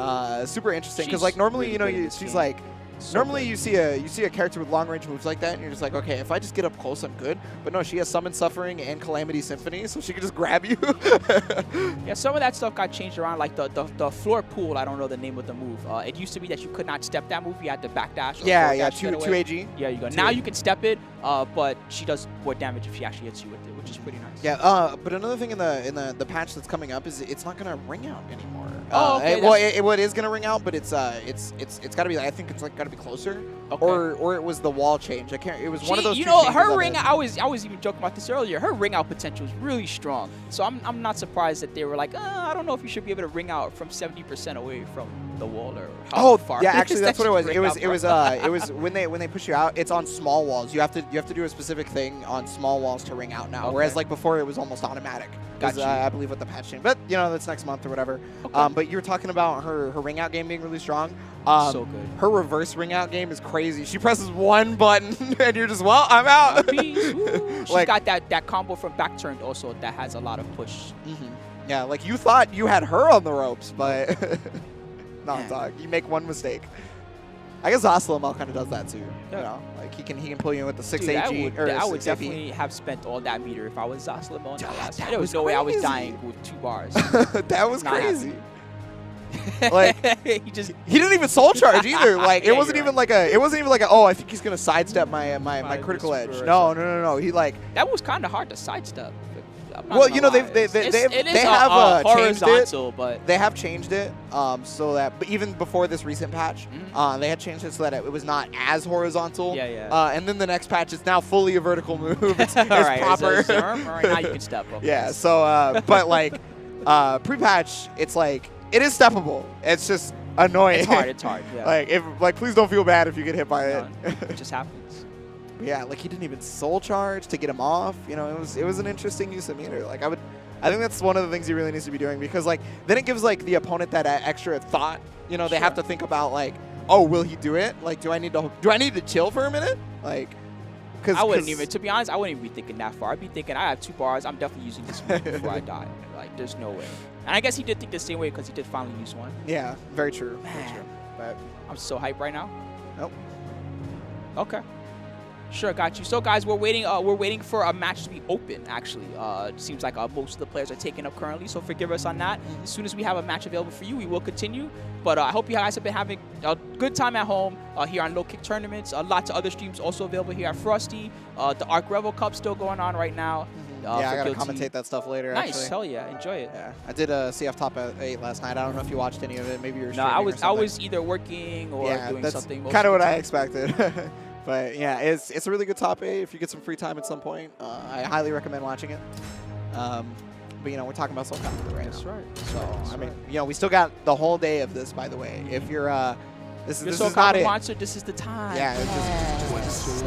interesting. Because like normally, really she's like. Normally you see a character with long range moves like that, and you're just like, okay, if I just get up close, I'm good. But no, she has Summon Suffering and Calamity Symphony, so she can just grab you. Yeah, some of that stuff got changed around, like the floor pool. I don't know the name of the move. It used to be that you could not step that move. You had to backdash. Yeah, 2 AG. Yeah, you go. Now you can step it, but she does more damage if she actually hits you with it, which is pretty nice. Yeah, but another thing in the patch that's coming up is it's not gonna ring out anymore. Okay, it is gonna ring out, but it's gotta be. I think it's like gotta be closer, okay. or it was the wall change. I can't. It was one of those. You know, her ring. I was even joking about this earlier. Her ring out potential is really strong. So I'm not surprised that they were like, I don't know if you should be able to ring out from 70% away from the wall or how far. Yeah, actually that's what it was. It was when they push you out. It's on small walls. You have to do a specific thing on small walls to ring out now. Okay. Whereas like before it was almost automatic. Gotcha. I believe with the patch change, but that's next month or whatever. Okay. But you were talking about her ring out game being really strong. So good. Her reverse ring out game is crazy. She presses one button and you're just, well, I'm out. She's like, got that combo from back turned also that has a lot of push. Yeah, like you thought you had her on the ropes, but no, dog. You make one mistake. I guess Zoslamel kind of does that too. Yeah. You know, like he can pull you in with the 6 Dude, AG. I would 6 definitely have spent all that meter if I was Zoslamel. There was was no way I was crazy. dying with 2 bars. That was Not crazy. Like he he didn't even soul charge either. Like Yeah, it wasn't even like a oh, I think he's gonna sidestep my critical edge. whisper or No. He like that was kind of hard to sidestep. well, you know they have changed horizontal, but they have changed it so that but even before this recent patch, they had changed it so that it was not as horizontal. Yeah. And then the next patch, it's now fully a vertical move. It's all right, proper. all right, now you can step. Okay. Yeah. So but like pre-patch, it's like it is steppable. It's just annoying. It's hard. Yeah. Please don't feel bad if you get hit by it. It just happens. Yeah, like he didn't even soul charge to get him off. You know, it was an interesting use of meter. Like I think that's one of the things he really needs to be doing because like then it gives like the opponent that extra thought. You know, they have to think about like, oh, will he do it? Like, do I need to chill for a minute? Like, I wouldn't even, to be honest, I wouldn't even be thinking that far. I'd be thinking I have 2 bars. I'm definitely using this one before I die. Like, there's no way. And I guess he did think the same way because he did finally use one. Yeah, very true. Man. Very true. But I'm so hyped right now. nope. Okay. Sure, got you. So, guys, we're waiting for a match to be open, actually. It seems like most of the players are taken up currently, so forgive us on that. As soon as we have a match available for you, we will continue. But I hope you guys have been having a good time at home here on Low Kick Tournaments. Lots of other streams also available here at Frosty. The Arc Revel Cup still going on right now. Yeah, I gotta commentate that stuff later. Nice, actually. hell yeah, enjoy it. Yeah, I did a CF Top 8 last night. I don't know if you watched any of it. Maybe you were. No, I was either working or doing something. Kind of what I expected. But yeah, it's a really good top 8. If you get some free time at some point, I highly recommend watching it. But you know, we're talking about SoulCalibur right now. That's right. So I mean, you know, we still got the whole day of this. By the way, if you're this is not it. Monster, this is the time. Yeah,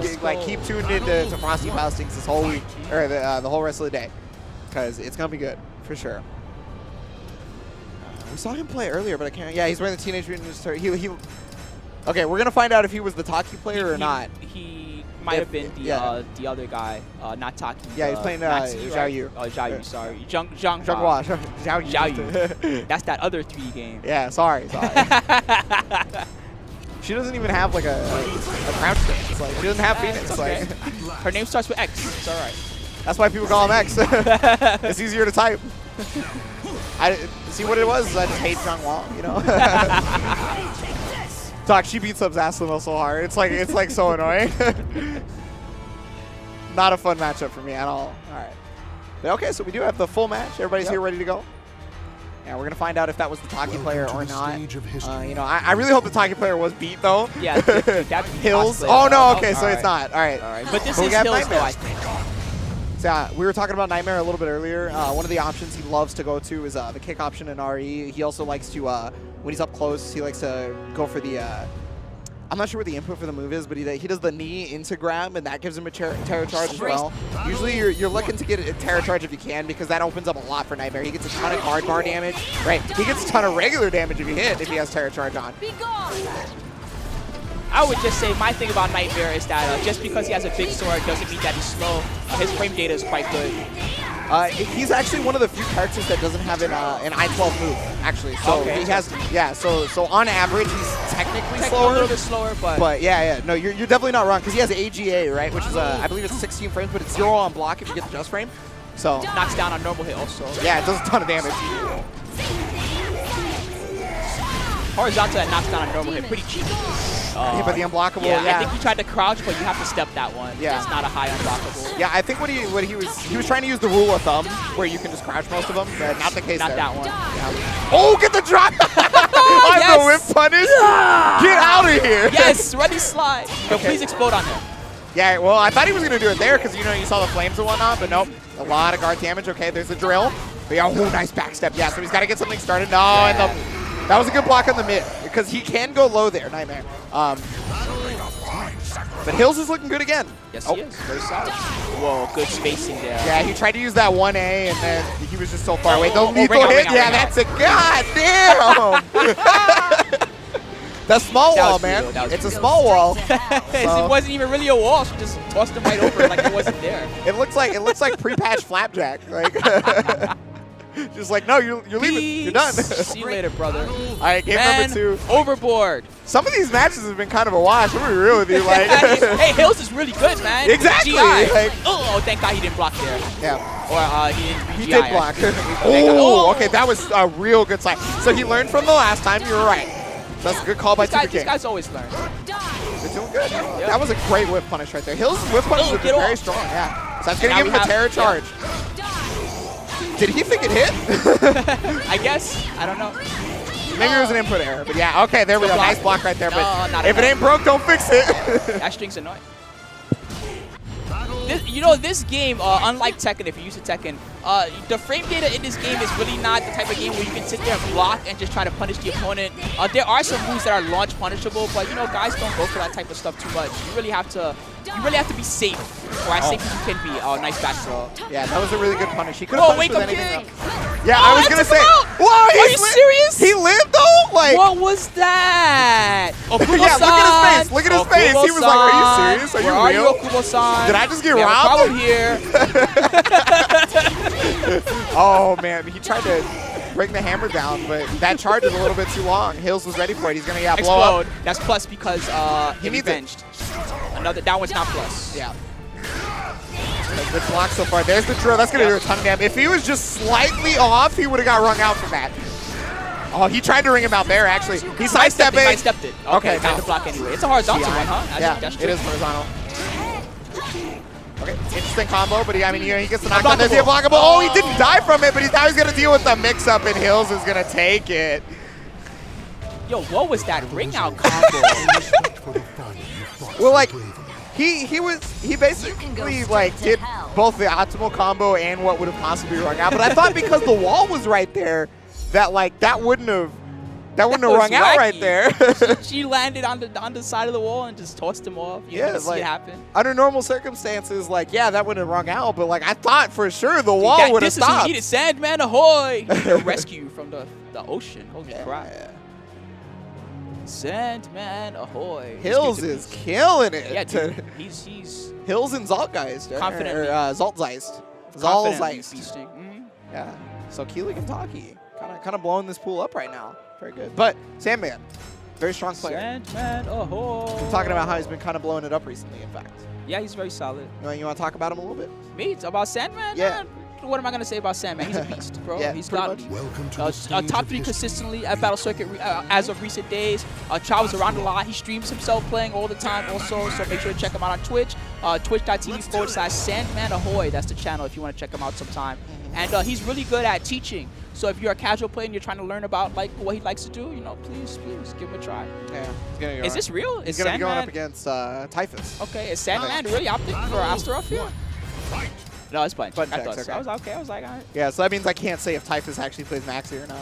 just like keep tuned into Frosty Faustings this whole week or the whole rest of the day, because it's gonna be good for sure. We saw him play earlier, but I can't. Yeah, he's wearing the Teenage Mutant Ninja Turtles. Okay, we're gonna find out if he was the Taki player or not. He might have been the other guy, not Taki. Yeah, he's playing Maxi, Zhao right? Yu. Oh, Zhao Yu, sorry. Zhang Zhonghua. Zhao Yu. Zhao Yu. That's that other 3D game. Yeah, sorry. She doesn't even have like a crouch dance. Like, she doesn't have Phoenix. Okay. Like, Her name starts with X. It's all right. that's why people call him X. It's easier to type. I see what it was. I just hate Zhonghua, you know. Doc, she beats up Zaslimil so hard. It's like so annoying. Not a fun matchup for me at all. All right. But okay, so we do have the full match. Everybody's here ready to go. Yeah, we're gonna find out if that was the Taki player or not. You know, I really hope the Taki player was beat though. Yeah, that'd be Hills. cosplay. Oh no, okay, so all it's not. All right. All right, but this But we is got Hills Nightmare. though, I think. So we were talking about Nightmare a little bit earlier. One of the options he loves to go to is the kick option in RE. He also likes to, when he's up close, he likes to go for the, I'm not sure what the input for the move is, but he does the knee into grab, and that gives him a terror charge as well. Usually you're looking to get a terror charge if you can, because that opens up a lot for Nightmare. He gets a ton of card bar damage. Right, he gets a ton of regular damage if you hit, if he has terror charge on. Be gone. I would just say my thing about Nightmare is that just because he has a big sword doesn't mean that he's slow. His frame data is quite good. He's actually one of the few characters that doesn't have an I-12 move, actually. So Okay. he has, yeah. So on average, he's technically A slower. little bit slower, but Yeah. No, you're definitely not wrong because he has AGA, right? Which is I believe it's 16 frames, but it's 0 on block if you get the just frame. So knocks down on normal hit also. yeah, it does a ton of damage. Horizontal that knocks down on normal hit, pretty cheap. Yeah, but the unblockable, Yeah, yeah. I think he tried to crouch, but you have to step that one. Yeah. It's not a high unblockable. Yeah, I think what he was trying to use the rule of thumb where you can just crouch most of them, but not the case Not there. that one. Yeah. Oh, get the drop! On Yes! the whip punish! Get out of here! Yes, ready slide. Yo, Okay. please explode on him. Yeah, well, I thought he was going to do it there because, you know, you saw the flames and whatnot, but nope. A lot of guard damage. Okay, there's a drill. But yeah, oh, nice backstep. Yeah, so he's got to get something started. No, and that was a good block on the mid because he can go low there, Nightmare. But Hills is looking good again. Yes, he is. Very solid. Whoa, good spacing there. Yeah, he tried to use that 1A, and then he was just so far away. The oh, lethal ring out, hit, ring out, yeah, ring that's a goddamn. That's small That wall, was man. brutal, that was It's a Go small wall. straight to hell. It wasn't even really a wall. She just tossed him right over like it wasn't there. It looks like pre-patch flapjack. Like, just like, no, you're leaving. You're done. See you later, brother. All right, game Man, number 2. overboard. Some of these matches have been kind of a wash. I'm gonna be real with you, like. Hey, Hills is really good, man. Exactly, GI. like- Oh, thank God he didn't block there. Yeah. Or he didn't. He GI, did block. actually. Oh, okay, that was a real good slide. So he learned from the last time. You were right. That's a good call by These 2K. guys always learn. They're doing good. That was a great whip punish right there. Hills' whip punish Oh, has get been very off. strong. Yeah. So that's gonna Now give we him a have- terror charge. Did he think it hit? I guess. I don't know. Maybe it was an input error. But yeah, okay, there we go. block. Nice block right there. No, But not if it enough. ain't broke, don't fix it. That string's annoying. You know, this game, unlike Tekken, if you're used to Tekken, the frame data in this game is really not the type of game where you can sit there and block and just try to punish the opponent. There are some moves that are launch punishable, but you know, guys don't go for that type of stuff too much. You really have to be safe, or as safe as you can be. Oh, nice back throw. Yeah, that was a really good punish. He could Whoa, have punished wake with up anything king. else. Yeah, I was that gonna took him say. out. Whoa, Are you serious? He lived though. Like, What was that? Okubo-san. Yeah, look at his face. Look at his face. He was like, "Are you serious? Are you Where real? Are you, Okubo-san? Did I just get We have a robbed?" problem here. Oh man, he tried to bring the hammer down, but that charge is a little bit too long. Hills was ready for it. He's gonna blow up. Explode. That's plus because he needs it. revenged. That one's not plus. Yeah. Good block so far. There's the drill. That's going to do a ton of damage. If he was just slightly off, he would have got rung out from that. Oh, he tried to ring him out there, actually. He sidestepped it. Sidestepped it. Okay, no. got the block anyway. It's a horizontal one, huh? Yeah, That's it true. is horizontal. Okay, interesting combo, but he gets the knockdown. There's the unblockable. Oh, he didn't die from it, but now he's going to deal with the mix-up, and Hills is going to take it. Yo, what was that ring out combo? Well, like, he basically can go straight like to did hell. both the optimal combo and what would have possibly rung out. But I thought because the wall was right there, that like that wouldn't have was rung out right wacky. there. She landed on the side of the wall and just tossed him off. You Yeah, didn't see like- it happen. Under normal circumstances, like yeah, that wouldn't have rung out. But like I thought for sure the wall would have This is who stopped. needed Sandman ahoy! To rescue you from the ocean. Holy crap. Yeah. Sandman ahoy. Hills is killing it. Yeah, dude. He's Hills and Zaltgeist. Confidently. Zaltzeist. confidently Zaltzeist. feasting. Mhm. Yeah. So Keely Kentucky kind of blowing this pool up right now. Very good. But Sandman, very strong player. Sandman ahoy. I'm talking about how he's been kind of blowing it up recently, in fact. Yeah, he's very solid. You want to talk about him a little bit? Me? It's about Sandman? Yeah. What am I going to say about Sandman? He's a beast, bro. Yeah, He's pretty godly. much. Welcome to the stage Top of 3 history. consistently at Battle Circuit as of recent days. Travels around a lot. He streams himself playing all the time also, so make sure to check him out on Twitch. Twitch.tv/Sandman Ahoy. That's the channel if you want to check him out sometime. And he's really good at teaching. So if you're a casual player and you're trying to learn about like what he likes to do, you know, please give him a try. Yeah. He's gonna go Is this real? He's Is going to be going up Sandman? against Typhus. Okay, is Sandman really opting for Astaroth here? Fight. No, it's Punch. Punch I X, thought so. okay. I was okay. I was like, all right. Yeah, so that means I can't say if Typhus actually plays Maxi or not.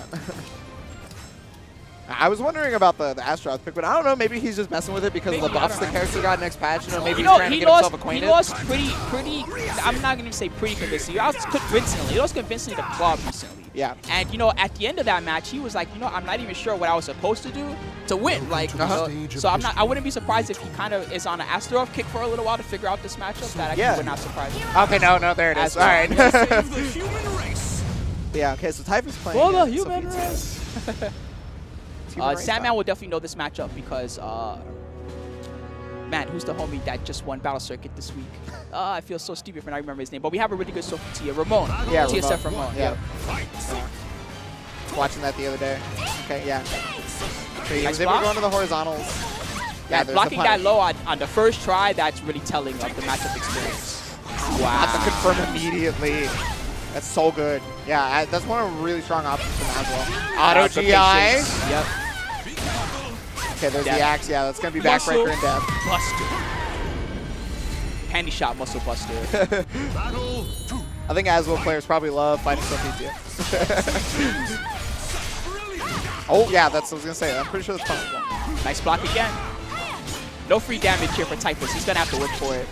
I was wondering about the Astaroth pick, but I don't know. Maybe he's just messing with it because of the Maybe, I buffs don't the know. character got next patch. You know, maybe You he's know, trying to he get himself lost. acquainted. He lost pretty. I'm not gonna say pretty convincingly. I was convincingly. He lost convincingly to Club recently. Yeah. And you know, at the end of that match, he was like, you know, I'm not even sure what I was supposed to do to win. Like, to the so, stage of so I'm not. history. I wouldn't be surprised if he kind of is on an Astaroth kick for a little while to figure out this matchup. That actually Yeah. would not surprise me. Okay, no, there it is. All right. Save the human race. Yeah, okay, so Typhus playing. For the against human Sophia. race. It's human race Sandman time. will definitely know this matchup because, man, who's the homie that just won Battle Circuit this week? I feel so stupid for not remembering his name, but we have a really good Sophia, Ramon. Yeah, TSF Ramon. Yeah. Fight. Watching that the other day. Okay, yeah. So he Nice was able block. to go into the horizontals. Yeah, there's the blocking that punish. low on the first try, that's really telling of the matchup experience. Have to confirm immediately. That's so good. Yeah, that's one of the really strong options from as well. Auto The GI. patience. Yep. Okay, there's Depth. the axe. Yeah, that's going to be Muscle backbreaker in depth. Buster. Handy shot muscle buster. Battle 2. I think Aswell players probably love fighting Sophia. Oh, yeah, that's what I was going to say. I'm pretty sure that's possible. Nice block again. No free damage here for Typhus. He's going to have to work for it.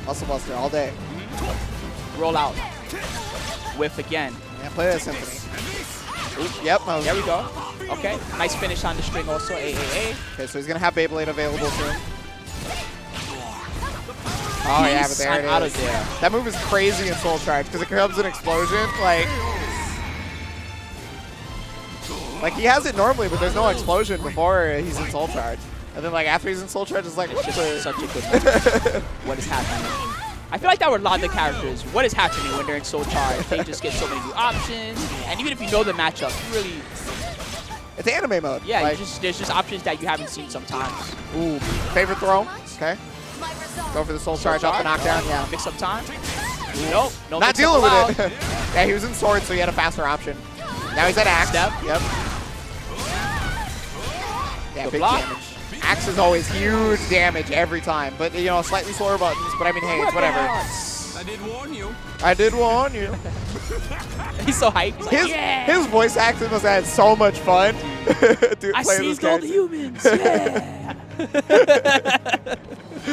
Muscle Buster all day. Roll out. Whiff again. Yeah, play that Symphony. Oop, yep. There we go. Okay. Nice finish on the string also. AAA. Okay, so he's going to have Beyblade available to him. Oh, yeah, but there I'm it out is. of there. That move is crazy in Soul Charge because it comes an explosion. Like he has it normally, but there's no explosion before he's in Soul Charge. And then, like, after he's in Soul Charge, it's like, It's what just the? such a good match. What is happening? I feel like that would a lot of the characters. What is happening when they're in Soul Charge? They just get so many new options. And even if you know the matchup, you really, It's anime mode. yeah, Like, there's just options that you haven't seen sometimes. ooh, favorite throw. Okay. Go for the Soul Charge off the knockdown. Yeah. Mix up time. Nope. No Not mix-up dealing allowed. with it. Yeah, he was in Sword, so he had a faster option. Now he's at Axe. Step. Yep. Yeah, Good big block. damage. Axe is always huge damage every time, but you know, slightly slower buttons. But I mean, hey, it's whatever. I did warn you. I did warn you. He's so hyped. He's like, yeah. His voice acting must have had so much fun. Dude, I playing this saved all the character. humans. Yeah.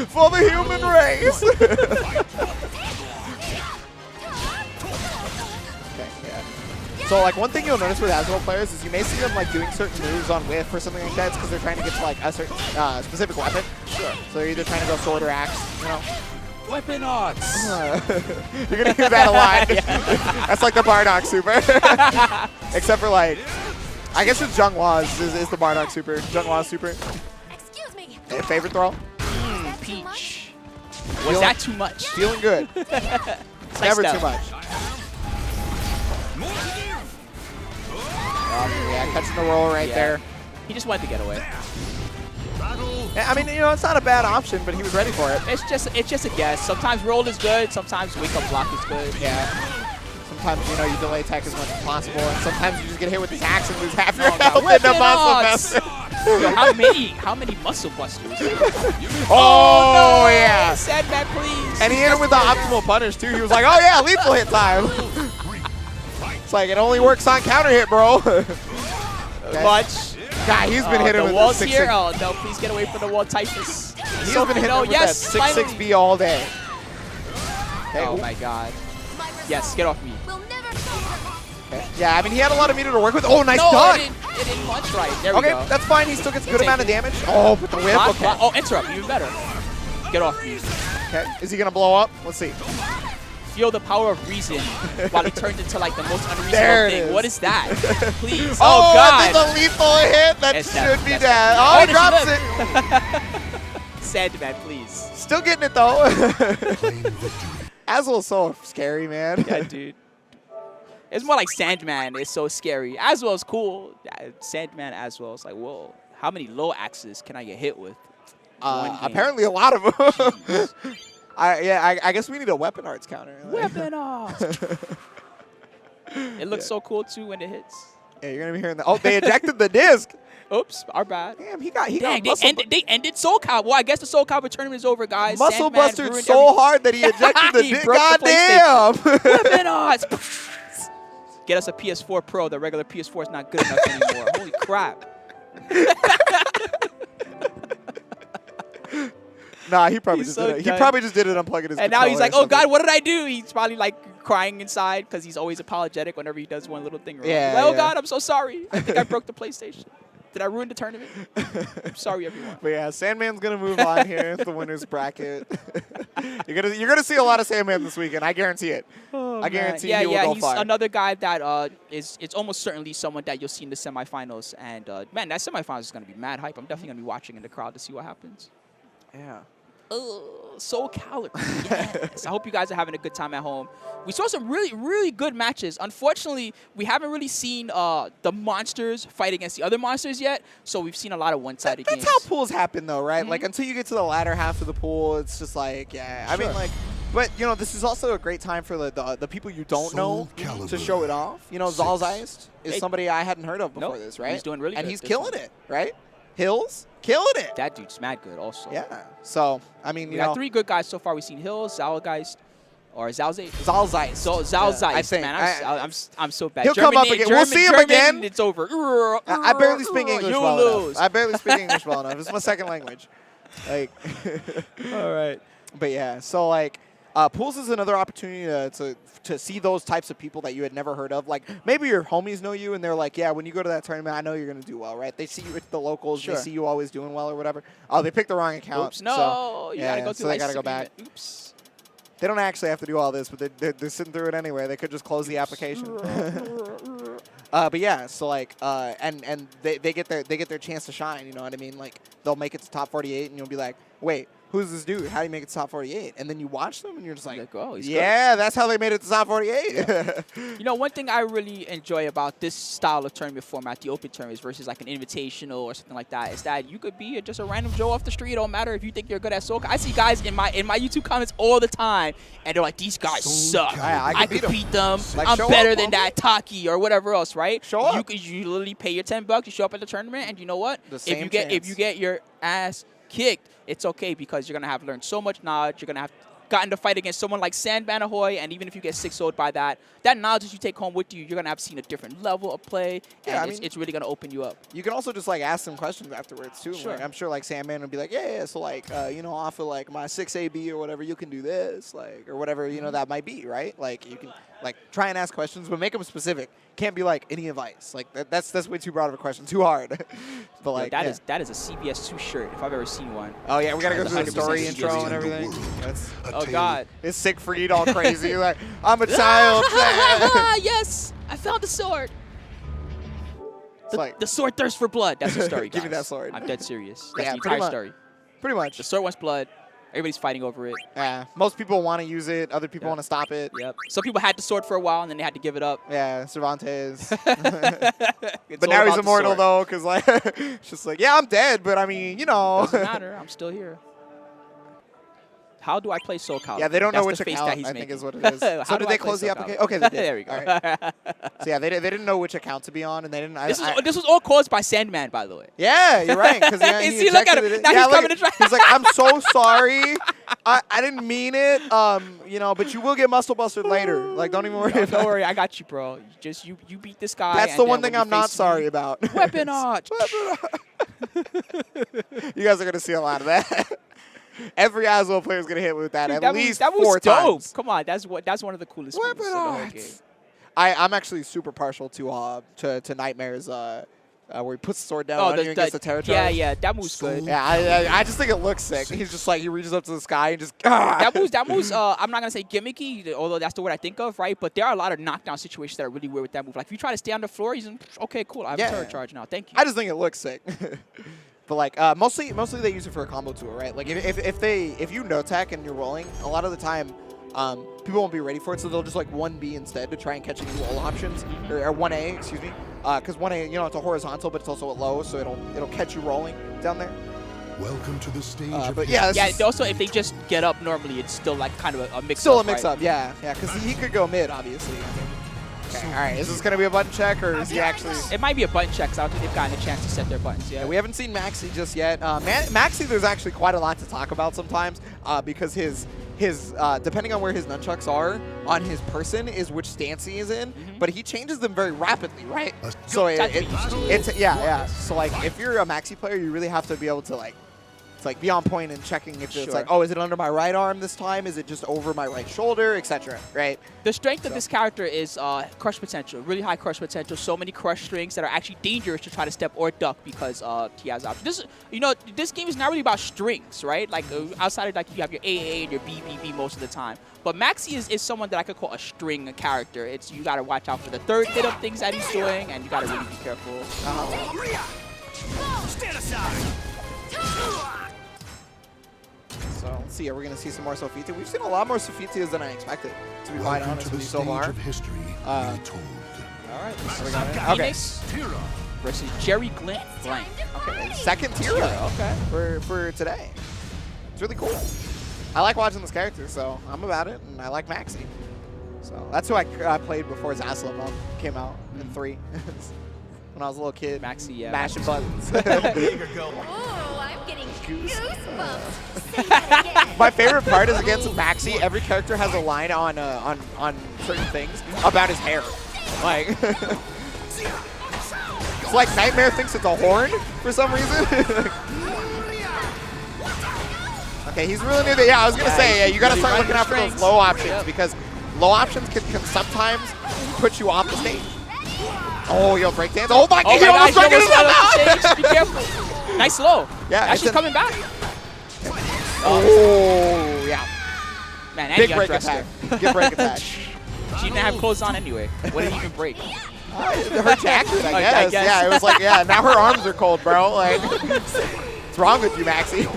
For the human race. Okay, yeah. So like one thing you'll notice with Aswell players is you may see them like doing certain moves on whiff or something like that. It's because they're trying to get to like a certain specific weapon. Sure. So they're either trying to go sword or axe. You know. Weapon arts. You're gonna hear that a lot. That's like the Bardock super. Except for like, I guess it's Zhonghua is the Bardock super. Zhonghua super. Excuse me. Hey, favorite throw? Peach. Was that too much? Feeling good. It's Nice never step. too much. Yeah, catching the roll right Yeah. there. He just wanted to get away. Battle. Yeah, I mean, you know, it's not a bad option, but he was ready for it. It's just a guess. Sometimes roll is good. Sometimes wake up block is good. Yeah. Sometimes, you know, you delay tech as much as possible, and sometimes you just get hit with this axe and lose half your health in the Weapon muscle arts. buster. Yo, how many muscle busters? Oh, yeah. Sandman, please. And he hit him with the optimal punish, too. He was like, oh, yeah, lethal hit time. It's like, it only works on counter hit, bro. Okay. Much. God, he's been hitting the with walls the 6-6. here. Oh no! Please get away from the wall, Typhus. He's been hitting no, with yes, that 6-6B finally. all day. Okay, Oh ooh. my God. My resolve Yes, get off me. will never falter. Okay. Yeah, I mean, he had a lot of meter to work with. Oh, nice No, dodge. it didn't punch right. There we Okay, go. that's fine. He still gets a good Take amount of it. damage. Oh, but the whip. Block, Okay. block. Oh, interrupt. Even better. Get off me. Okay. Is he going to blow up? Let's see. Feel the power of reason while he turned into like the most unreasonable There it thing. is. What is that? Please. Oh, God. that's a lethal hit. That It's should be that's dead. dead. Oh, he this drops should it. Sandman, please. Still getting it, though. Aswell's so scary, man. Yeah, dude. It's more like Sandman is so scary. Aswell's cool. Sandman Aswell is like, whoa. How many low axes can I get hit with? One game. Apparently a lot of them. I guess we need a weapon arts counter. Weapon off. It looks so cool too when it hits. Yeah, you're gonna be hearing that. Oh, they ejected the disc. Oops, our bad. Damn, he got Dang, muscle. they ended SoulCalibur. Well, I guess the SoulCalibur tournament is over, guys. Muscle Sandman busted ruined so hard that he ejected the He disc. broke God the damn. Weapon odds. Get us a PS4 Pro. The regular PS4 is not good enough anymore. Holy crap. Nah, he probably He's just so did it. He done. probably just did it unplugging his And now he's controller like, or oh something. God, what did I do? He's probably like crying inside because he's always apologetic whenever he does one little thing wrong. Yeah, He's like, oh yeah. God, I'm so sorry. I think I broke the PlayStation. Did I ruin the tournament? I'm sorry, everyone. But yeah, Sandman's gonna move on here in the winners bracket. you're gonna see a lot of Sandman this weekend. I guarantee it. Oh, I guarantee man. he will go he's far. another guy that it's almost certainly someone that you'll see in the semifinals. And man, that semifinals is gonna be mad hype. I'm definitely gonna be watching in the crowd to see what happens. Yeah. SoulCalibur. Yes. I hope you guys are having a good time at home. We saw some really, really good matches. Unfortunately, we haven't really seen the monsters fight against the other monsters yet, so we've seen a lot of one-sided games. That's how pools happen, though, right? Like, until you get to the latter half of the pool, it's just like, yeah. I mean, like, but, you know, this is also a great time for the people you don't know to show it off. You know, Zalzeist is somebody I hadn't heard of before this, right? He's doing really and good he's this killing one. it, right? Hills, killing it. That dude's mad good also. Yeah. So, I mean, We you got know. 3 good guys so far. We've seen Hills, Zalgeist, or Zalzeist. Zalzeist. So Zalzeist, I think. man, I'm so bad. He'll come up again. We'll see him again. It's over. I barely speak English You well lose. enough. I barely speak English well enough. It's my second language. Like, All right. but yeah, so like, pools is another opportunity to see those types of people that you had never heard of. Like, maybe your homies know you and they're like, yeah, when you go to that tournament, I know you're going to do well, right? They see you at the locals. Sure. They see you always doing well or whatever. Oh, they picked the wrong account. Oops, no. So, You yeah, gotta go through so they got to license go back. agreement. Oops. They don't actually have to do all this, but they're sitting through it anyway. They could just close the application. But yeah, so like, and they get their chance to shine. You know what I mean? Like, they'll make it to top 48, and you'll be like, wait, who's this dude? How do you make it to top 48? And then you watch them, and you're just like, Oh, he's yeah, that's how they made it to top 48. You know, one thing I really enjoy about this style of tournament format, the open tournaments versus like an invitational or something like that, is that you could be just a random Joe off the street. It don't matter if you think you're good at Soul. I see guys in my YouTube comments all the time, and they're like, these guys suck. I could beat them. Like, I'm show better up, than that Taki or whatever else, right? Show up. You literally pay your $10, you show up at the tournament, and you know what? The If same you get chance. your ass kicked, it's okay because you're gonna have learned so much knowledge. You're gonna have gotten to fight against someone like Sandman Ahoy, and even if you get 6-0'd by that knowledge that you take home with you, you're gonna have seen a different level of play, Yeah, and I mean, it's really gonna open you up. You can also just like ask them questions afterwards too. Sure. Like, I'm sure like Sandman would be like, yeah, so like you know, off of like my 6AB or whatever, you can do this, like, or whatever, you know, that might be, right? Like, you can like try and ask questions, but make them specific. Can't be like any advice. Like that's way too broad of a question, too hard. But like Yo, that is a CBS 2 shirt if I've ever seen one. oh yeah, we gotta go That's through the 100% story intro CBS. and everything. That's Oh God! it's Siegfried all crazy. Like, I'm a child. Yes, I found the sword. It's like The sword thirsts for blood. That's the story. Give me guys. that sword. I'm dead serious. That's Yeah, the pretty entire much. story. pretty much. The sword wants blood. Everybody's fighting over it. Yeah, most people want to use it. Other people Yep. want to stop it. Yep. Some people had the sword for a while and then they had to give it up. Yeah, Cervantes. It's But all now he's about the immortal sword. though, because like, it's just like, yeah, I'm dead, but I mean, you know. Doesn't matter. I'm still here. How do I play SoulCalibur? Yeah, they don't know That's which the face account, that he's I think making. is what it is. How So do did I they play close the SoulCalibur? application? Okay, they did. There we go. All right. So yeah, they didn't know which account to be on, and they didn't. This was all caused by Sandman, by the way. Yeah, you're right. Because See, look at him. Now he's coming to try. He's like, I'm so sorry. I didn't mean it. You know, but you will get muscle busted later. Like, don't even worry No, about don't it. worry, I got you, bro. You beat this guy. That's and the then one when thing you I'm not face me- sorry about. Weapon arch. You guys are gonna see a lot of that. Every Aswell player is gonna hit with that Dude, at least that was 4 dope. times. Come on, that's one of the coolest moves in Weapon the whole arts. game. I'm actually super partial to Nightmare's where he puts the sword down on you and gets the terror charge. Yeah, that move's good. Yeah, I just think it looks sick. He's just like, he reaches up to the sky and just, That move's I'm not going to say gimmicky, although that's the word I think of, right? But there are a lot of knockdown situations that are really weird with that move. Like, if you try to stay on the floor, he's in, okay, cool, I have a terror charge now. Thank you. I just think it looks sick. But, like, mostly they use it for a combo tool, right? Like, if you no-tech and you're rolling, a lot of the time, people won't be ready for it, so they'll just, like, 1B instead to try and catch any roll options, or 1A, excuse me. Because 1A, you know, it's a horizontal, but it's also a low, so it'll catch you rolling down there. Welcome to the stage. But yeah, also if they just get up normally, it's still like kind of a mix-up. Still a mix-up, right? yeah, because he could go mid, obviously. Okay, all right, is this gonna be a button check, or is he actually? It might be a button check, because I don't think they've gotten a chance to set their buttons yet. Yeah, we haven't seen Maxi just yet. Maxi, there's actually quite a lot to talk about sometimes, because his depending on where his nunchucks are on his person is which stance he is in, but he changes them very rapidly, right? So yeah. So like if you're a Maxi player, you really have to be able to like be on point and checking if it's like, oh, is it under my right arm this time? Is it just over my right shoulder, etc. Right? The strength of this character is crush potential, really high crush potential. So many crush strings that are actually dangerous to try to step or duck because he has options. This game is not really about strings, right? Like outside of like you have your AAA and your BBB most of the time. But Maxi is someone that I could call a string character. It's you got to watch out for the third hit of things that he's doing, and you got to really be careful. Stand aside. So let's see. Are we gonna see some more Sofita? We've seen a lot more Sofitas than I expected, to be quite honest with you so far. Of history all right, Phoenix versus Jerry Blank. Okay, second Tira. Okay, for today. It's really cool. I like watching this character, so I'm about it, and I like Maxi. So that's who I played before Zaslam came out in 3. When I was a little kid. Maxi, yeah. Mashing buttons. Ooh, I'm getting goosebumps. Say that again. My favorite part is against Maxi, every character has a line on certain things about his hair. Like, it's like Nightmare thinks it's a horn for some reason. Okay, he's really near the, I was going to say, you got to start looking out for those low options because low options can sometimes put you off the stage. Oh, yo, breakdance. Oh my god, he almost broke it out! Be careful. Nice low. Yeah, actually coming back. Oh, yeah. Man, and big break attack. Good break attack. She didn't have clothes on anyway. What did he even break? Her jacket, I guess. Yeah, it was like, now her arms are cold, bro. Like, what's wrong with you, Maxi?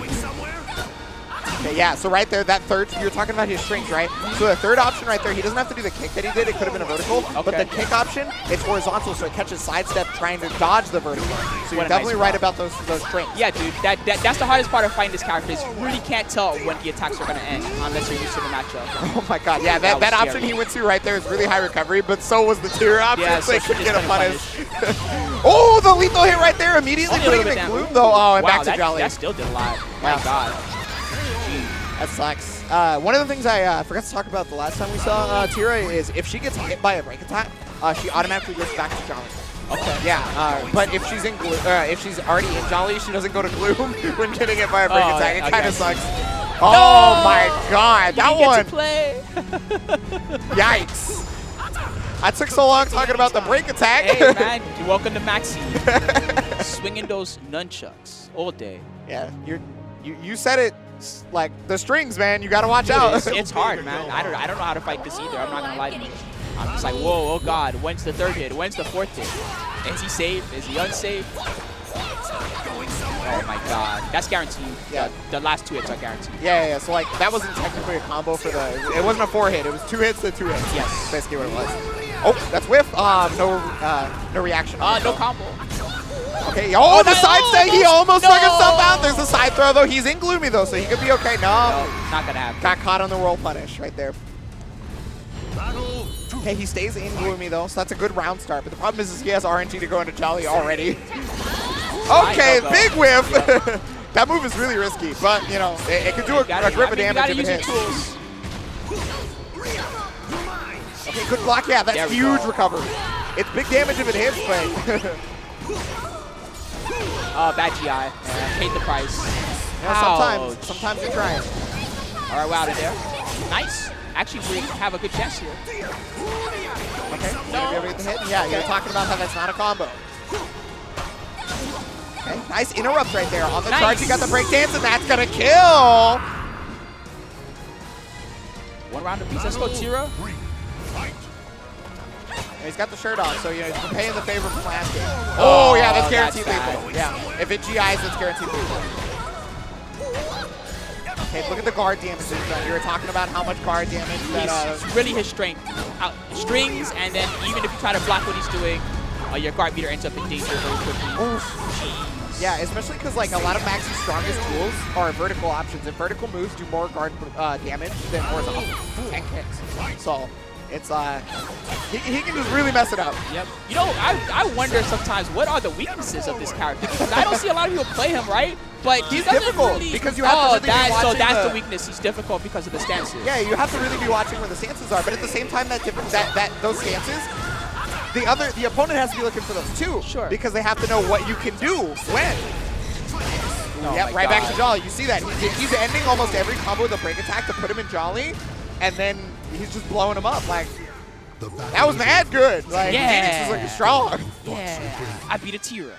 Okay, yeah, so right there, that third, you're talking about his strings, right? So the third option right there, he doesn't have to do the kick that he did. It could have been a vertical, but the kick option, it's horizontal, so it catches sidestep trying to dodge the vertical. So you're definitely right about those strings. Yeah, dude, that's the hardest part of fighting this character is you really can't tell when the attacks are going to end unless you're used to the matchup. Oh my god, yeah, that option he went to right there is really high recovery, but so was the tier option, yeah, so he couldn't get a punish. Oh, the lethal hit right there, immediately putting him in gloom, though. Oh, and back to Jolly. That still did a lot. My god. That sucks. One of the things I forgot to talk about the last time we saw Tira is if she gets hit by a break attack, she automatically goes back to Jolly. Okay. Yeah, but if she's in if she's already in Jolly, she doesn't go to gloom when getting hit by a break attack. It kind of sucks. Oh my god, that one! Play. Yikes! I took so long talking about the break attack. Hey man, you're welcome to Maxi. Swinging those nunchucks all day. Yeah, you said it. Like the strings, man, you gotta watch out. It's hard, man. I don't know how to fight this either. I'm not gonna lie to you. I'm just like, whoa, oh god, when's the third hit? When's the fourth hit? Is he safe? Is he unsafe? Oh my god, that's guaranteed. Yeah, the last 2 hits are guaranteed. Yeah. So like that wasn't technically a combo for the. It wasn't a 4 hit. It was 2 hits to 2 hits. Yes, basically what it was. Oh, that's whiff. No reaction. No combo. Okay, the side stay, he almost took himself out. There's a side throw, though. He's in gloomy, though, so he could be okay. No, not gonna happen. Got caught on the roll punish right there. Okay, he stays in gloomy, though, so that's a good round start. But the problem is he has RNG to go into Jolly already. Okay, big whiff. Yeah. That move is really risky, but, you know, it could do a grip of damage if it hits. Okay, good block. Yeah, that's huge recovery. It's big damage if it hits, but... Oh, bad GI. Yeah, paid the price. Yeah, sometimes you're trying. All right, we're out of there. Nice. Actually, we have a good chance here. Okay, no. Be able to get the hit? Yeah, you're talking about how that's not a combo. Okay, nice interrupt right there. On the charge, you got the break dance, and that's gonna kill. One round apiece. Let's go, Tira. And he's got the shirt on, so you know he's repaying the favor from last game. Oh yeah, that's guaranteed lethal. Yeah, if it GIs, it's guaranteed lethal. Okay, look at the guard damage. You were talking about how much guard damage that. It's really his strength. Strings, and then even if you try to block what he's doing, your guard meter ends up in danger very quickly. Oof. Yeah, especially because like a lot of Maxi's strongest tools are vertical options, and vertical moves do more guard damage than horizontal. 10 kicks. So it's he can just really mess it up. Yep. You know, I wonder sometimes what are the weaknesses of this character, because I don't see a lot of people play him, right? But he's difficult really, because you have to really be watching. So that's the weakness. He's difficult because of the stances. Yeah, you have to really be watching where the stances are, but at the same time, those stances, the opponent has to be looking for those too. Sure. Because they have to know what you can do when. Oh yep, right back to Jolly. You see that he's ending almost every combo with a break attack to put him in Jolly, and then he's just blowing him up like. That was mad good. Like, yeah. Phoenix was looking strong. Yeah. I beat a Tira.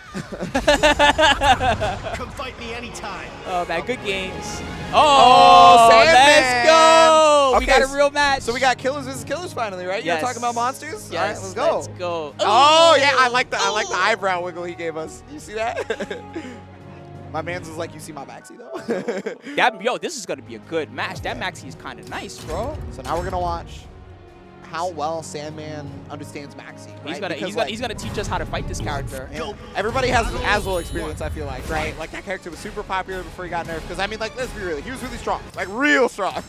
Come fight me anytime. Oh, man. Good games. Oh, let's go. Okay, we got a real match. So we got Killers vs. Killers finally, right? Yes. You're talking about monsters? Yes. All right, let's go. Let's go. Oh, yeah. I like the eyebrow wiggle he gave us. You see that? My man's was like, you see my Maxi, though? Yo, this is going to be a good match. That Maxi is kind of nice, bro. So now we're going to watch how well Sandman understands Maxi. Right? He's gonna teach us how to fight this character. Yeah. Everybody has Azul experience, I feel like, right? Like that character was super popular before he got nerfed. Because I mean, like, let's be real, he was really strong, like real strong.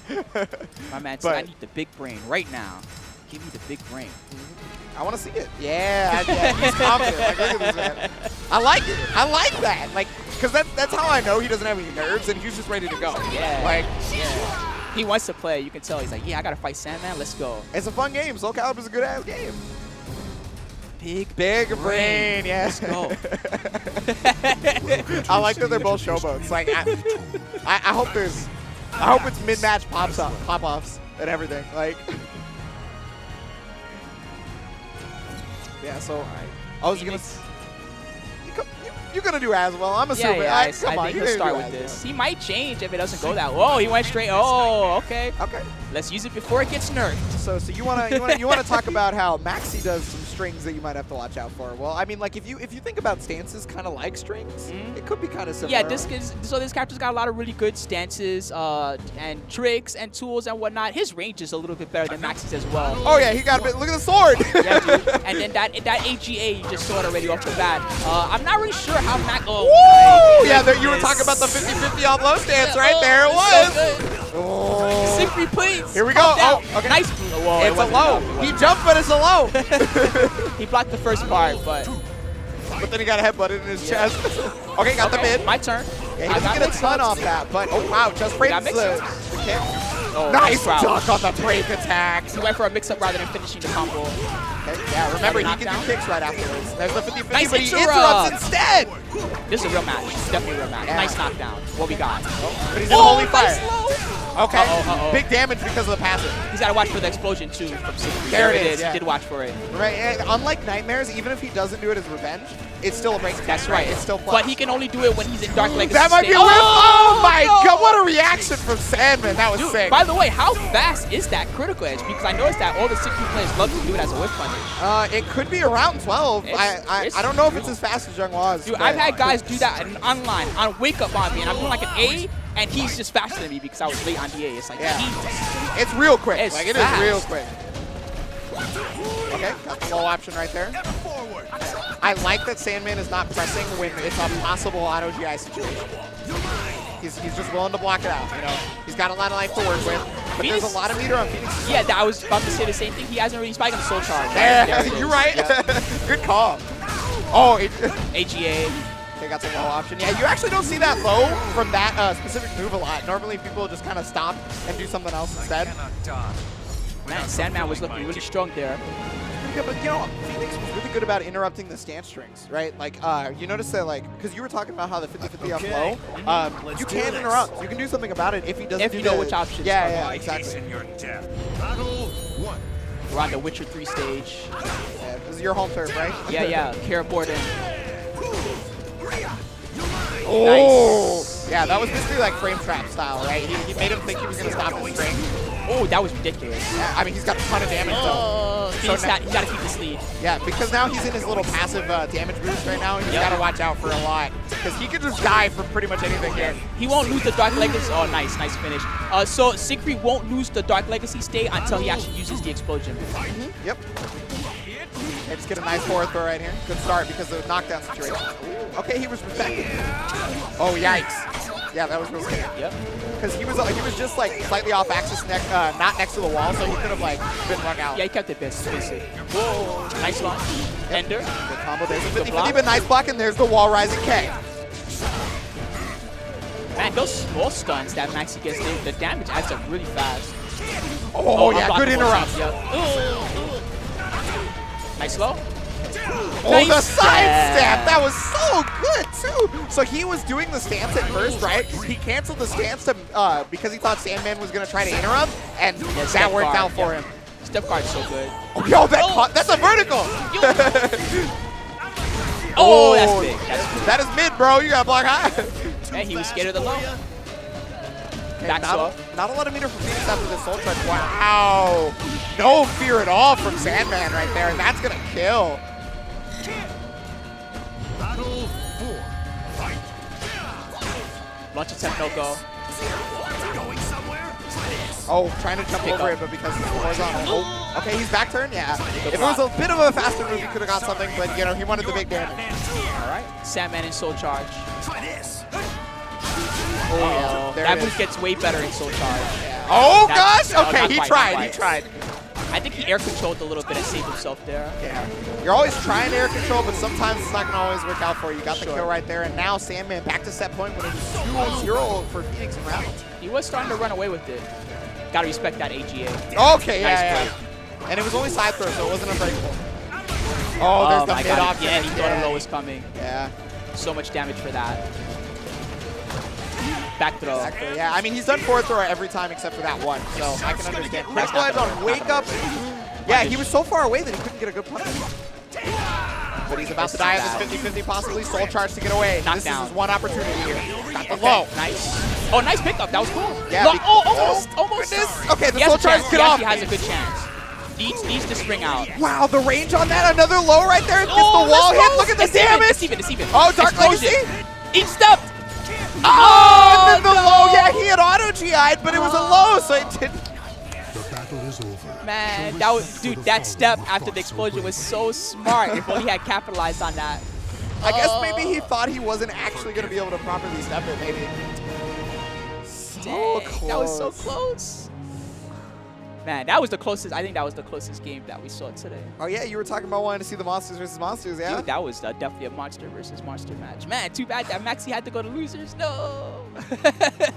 My man said, I need the big brain right now. Give me the big brain. I want to see it. Yeah, he's confident. Like, look at this man. I like it. I like that. Like, because that's how I know he doesn't have any nerves and he's just ready to go. Yeah. Like, yeah. He wants to play. You can tell. He's like, yeah, I got to fight Sandman. Let's go. It's a fun game. SoulCalibur's a good-ass game. Big brain, yeah. Let's go. I like that they're both showboats. Like, I hope it's mid-match pop-offs and everything. Like, yeah. So I was gonna. You're gonna do as well. I'm assuming. Yeah, I think he'll start with this. He might change if it doesn't go that. Whoa, he went straight. Oh, okay. Okay. Let's use it before it gets nerfed. So you wanna talk about how Maxi does some strings that you might have to watch out for. Well, I mean, like if you think about stances kind of like strings, it could be kind of similar. Yeah, this character's got a lot of really good stances and tricks and tools and whatnot. His range is a little bit better than Maxi's as well. Oh yeah, he got a bit. Look at the sword. Yeah, dude. And then that AGA you just saw it already off the bat. I'm not really sure how Max. Oh, woo! Yeah, you were talking about the 50-50 on low stance right there. It was. So oh. Symphony, please. Here we go. Oh, okay. Nice. Whoa, it's a low. He jumped, but it's a low. He blocked the first part, but then he got a headbutt in his chest. Okay, got the mid. My turn. Yeah, he doesn't get a ton off that, but oh wow, just frames the kick. Oh, nice duck on the break attack. He went for a mix-up rather than finishing the combo. Okay, yeah, remember, he can do kicks right afterwards. There's the 50-50, nice but he interrupts instead. This is a real match. It's definitely a real match. Yeah. Nice knockdown. What we got? But he's in holy fire. Okay, big damage because of the passive. He's got to watch for the explosion, too, from Symphony. There it is. Yeah. He did watch for it. Right, and unlike Nightmares, even if he doesn't do it as revenge, it's still a break attack. That's right. It's still plus. But he can only do it when he's in Dark Legacy. That might be a whip. Oh my god, what a reaction from Sandman. That was sick. By the way, how fast is that critical edge? Because I noticed that all the Symphony players love to do it as a whip punish. It could be around 12. I don't know if it's as fast as Young was. Dude, I've had guys do that online on Wake Up on me, and I'm doing like an A, and he's just faster than me because I was late on the A. It's like, it's real quick. It's like, it fast. is real quick. Okay, got the low option right there. I like that Sandman is not pressing when it's a possible auto GI situation. He's just willing to block it out, you know. He's got a lot of life to work with, but there's a lot of meter on Phoenix. Yeah, I was about to say the same thing. He hasn't really spiked on the Soul Charge. Yeah, you're right. Yep. Good call. Oh, AGA. They got some low option. Yeah, you actually don't see that low from that specific move a lot. Normally, people just kind of stop and do something else instead. Man, Sandman was looking really strong there. Yeah, but you know, Phoenix was really good about interrupting the stance strings, right? Like, you notice that, like, because you were talking about how the 50-50 on flow, you can interrupt. You can do something about it if he doesn't. If you know which options. Yeah, exactly. Battle 1. We're on the Witcher 3 stage. Yeah, this is your home turf, right? Yeah. Kara Borden. Oh! Nice. Yeah, that was basically like frame trap style, right? He made him think he was going to stop his string. Oh, that was ridiculous. Yeah, I mean, he's got a ton of damage, though. He's got to keep this lead. Yeah, because now he's in his little passive damage boost right now. He's got to watch out for a lot. Because he could just die from pretty much anything here. He won't lose the Dark Legacy. Oh, nice finish. So Siegfried won't lose the Dark Legacy state until he actually uses the explosion. Yep. Okay, just get a nice forward throw right here. Good start because of the knockdown situation. Okay, he was respected. Oh, yikes. Yeah, that was real scary. Yep. Because he was just like slightly off axis, not next to the wall, so he could have like been rung out. Yeah, he kept it basic. Whoa, nice launch. Ender. Good combo. There's a 50-50, but nice block, and there's the wall rising K. Man, those small stuns that Maxi gets, the damage adds up really fast. Oh yeah, good interrupt. Yep. Nice slow. Oh, nice the side step! That was so good, too! So he was doing the stance at first, right? He canceled the stance to, because he thought Sandman was going to try to interrupt, and that worked out for him. Step guard's so good. Oh, yo, that's a vertical! Oh, that's big. That's big. That is mid, bro. You got to block high. Man, he was scared of the low. Back not a lot of meter from Phoenix after this soul charge. Wow. No fear at all from Sandman right there, and that's going to kill. Battle 4. Fight. Launch attempt, no go. Going somewhere? Oh, trying to jump over it, but because it's horizontal. Oh, okay, he's back turn, yeah. If it was a bit of a faster move, he could have got something, but you know, he wanted the big damage. All right, Sandman in soul charge. Try this. Oh, that move gets way better in soul charge. Yeah. Oh gosh! Okay, he tried. I think he air controlled a little bit and saved himself there. Yeah. You're always trying to air control, but sometimes it's not going to always work out for you. You got the kill right there, and now Sandman back to set point when it was 2-0 for Phoenix in rounds. He was starting to run away with it. Gotta respect that AGA. Okay, yeah. And it was only side throw, so it wasn't unbreakable. Oh, there's the mid option. Yeah, he thought a low was coming. Yeah. So much damage for that. Back throw. Yeah, I mean, he's done forward throw every time except for that one, so I can understand. Critical edge on wake up. Yeah, he was so far away that he couldn't get a good punish. But he's about to die at this 50-50 possibly. Soul charge to get away. This is his one opportunity here. Got the low. Nice. Oh, nice pickup. That was cool. Yeah. Almost. Okay, the soul charge get off. He has a good chance. Needs to spring out. Wow, the range on that. Another low right there. Gets the wall hit. Look at the damage. It's even. Oh, Dark Legacy. Each step. Oh, and then the low. Yeah, he had auto GI'd, but it was a low, so it didn't. The battle is over. Man, that step after the explosion was so smart. If only he had capitalized on that. I guess maybe he thought he wasn't actually going to be able to properly step it, maybe. So close. That was so close. Man, that was the closest. I think that was the closest game that we saw today. Oh, yeah, you were talking about wanting to see the monsters versus monsters, yeah? Dude, that was definitely a monster versus monster match. Man, too bad that Maxi had to go to losers. No.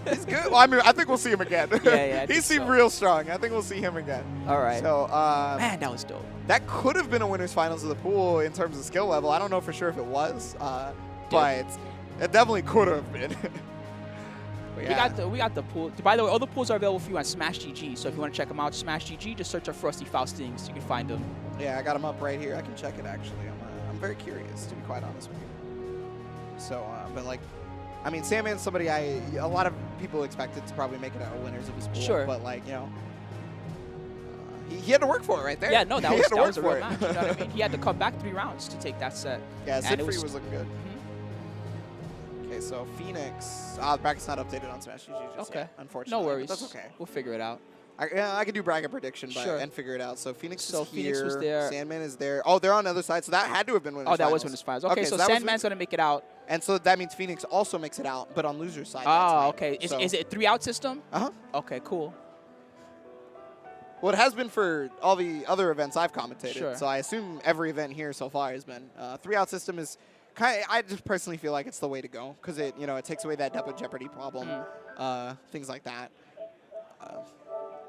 He's good. Well, I mean, I think we'll see him again. Yeah. He seemed real strong. I think we'll see him again. All right. So, man, that was dope. That could have been a winners finals of the pool in terms of skill level. I don't know for sure if it was, but it definitely could have been. Yeah. We got the pool. By the way, all the pools are available for you on Smash GG. So if you want to check them out, Smash GG, just search up Frosty Faustings. You can find them. Yeah, I got them up right here. I can check it actually. I'm very curious, to be quite honest with you. So, but like, I mean, Sandman's somebody a lot of people expected to probably make it out winners of his pool. Sure. But like, you know, he had to work for it right there. Yeah, no, that was a real match. You know what I mean? He had to come back 3 rounds to take that set. Yeah, Siegfried was looking good. Okay, so Phoenix. The bracket's not updated on Smash GG just yet, unfortunately. No worries. That's okay. We'll figure it out. I could do bracket prediction and figure it out. So Phoenix is here. Was there. Sandman is there. Oh, they're on the other side. So that had to have been winners finals. Oh, that was winners finals. Okay, so Sandman's going to make it out. And so that means Phoenix also makes it out, but on loser's side. Oh, okay. Is it a 3-out system? Uh-huh. Okay, cool. Well, it has been for all the other events I've commentated. Sure. So I assume every event here so far has been. 3-out system is I just personally feel like it's the way to go because it takes away that double jeopardy problem, things like that.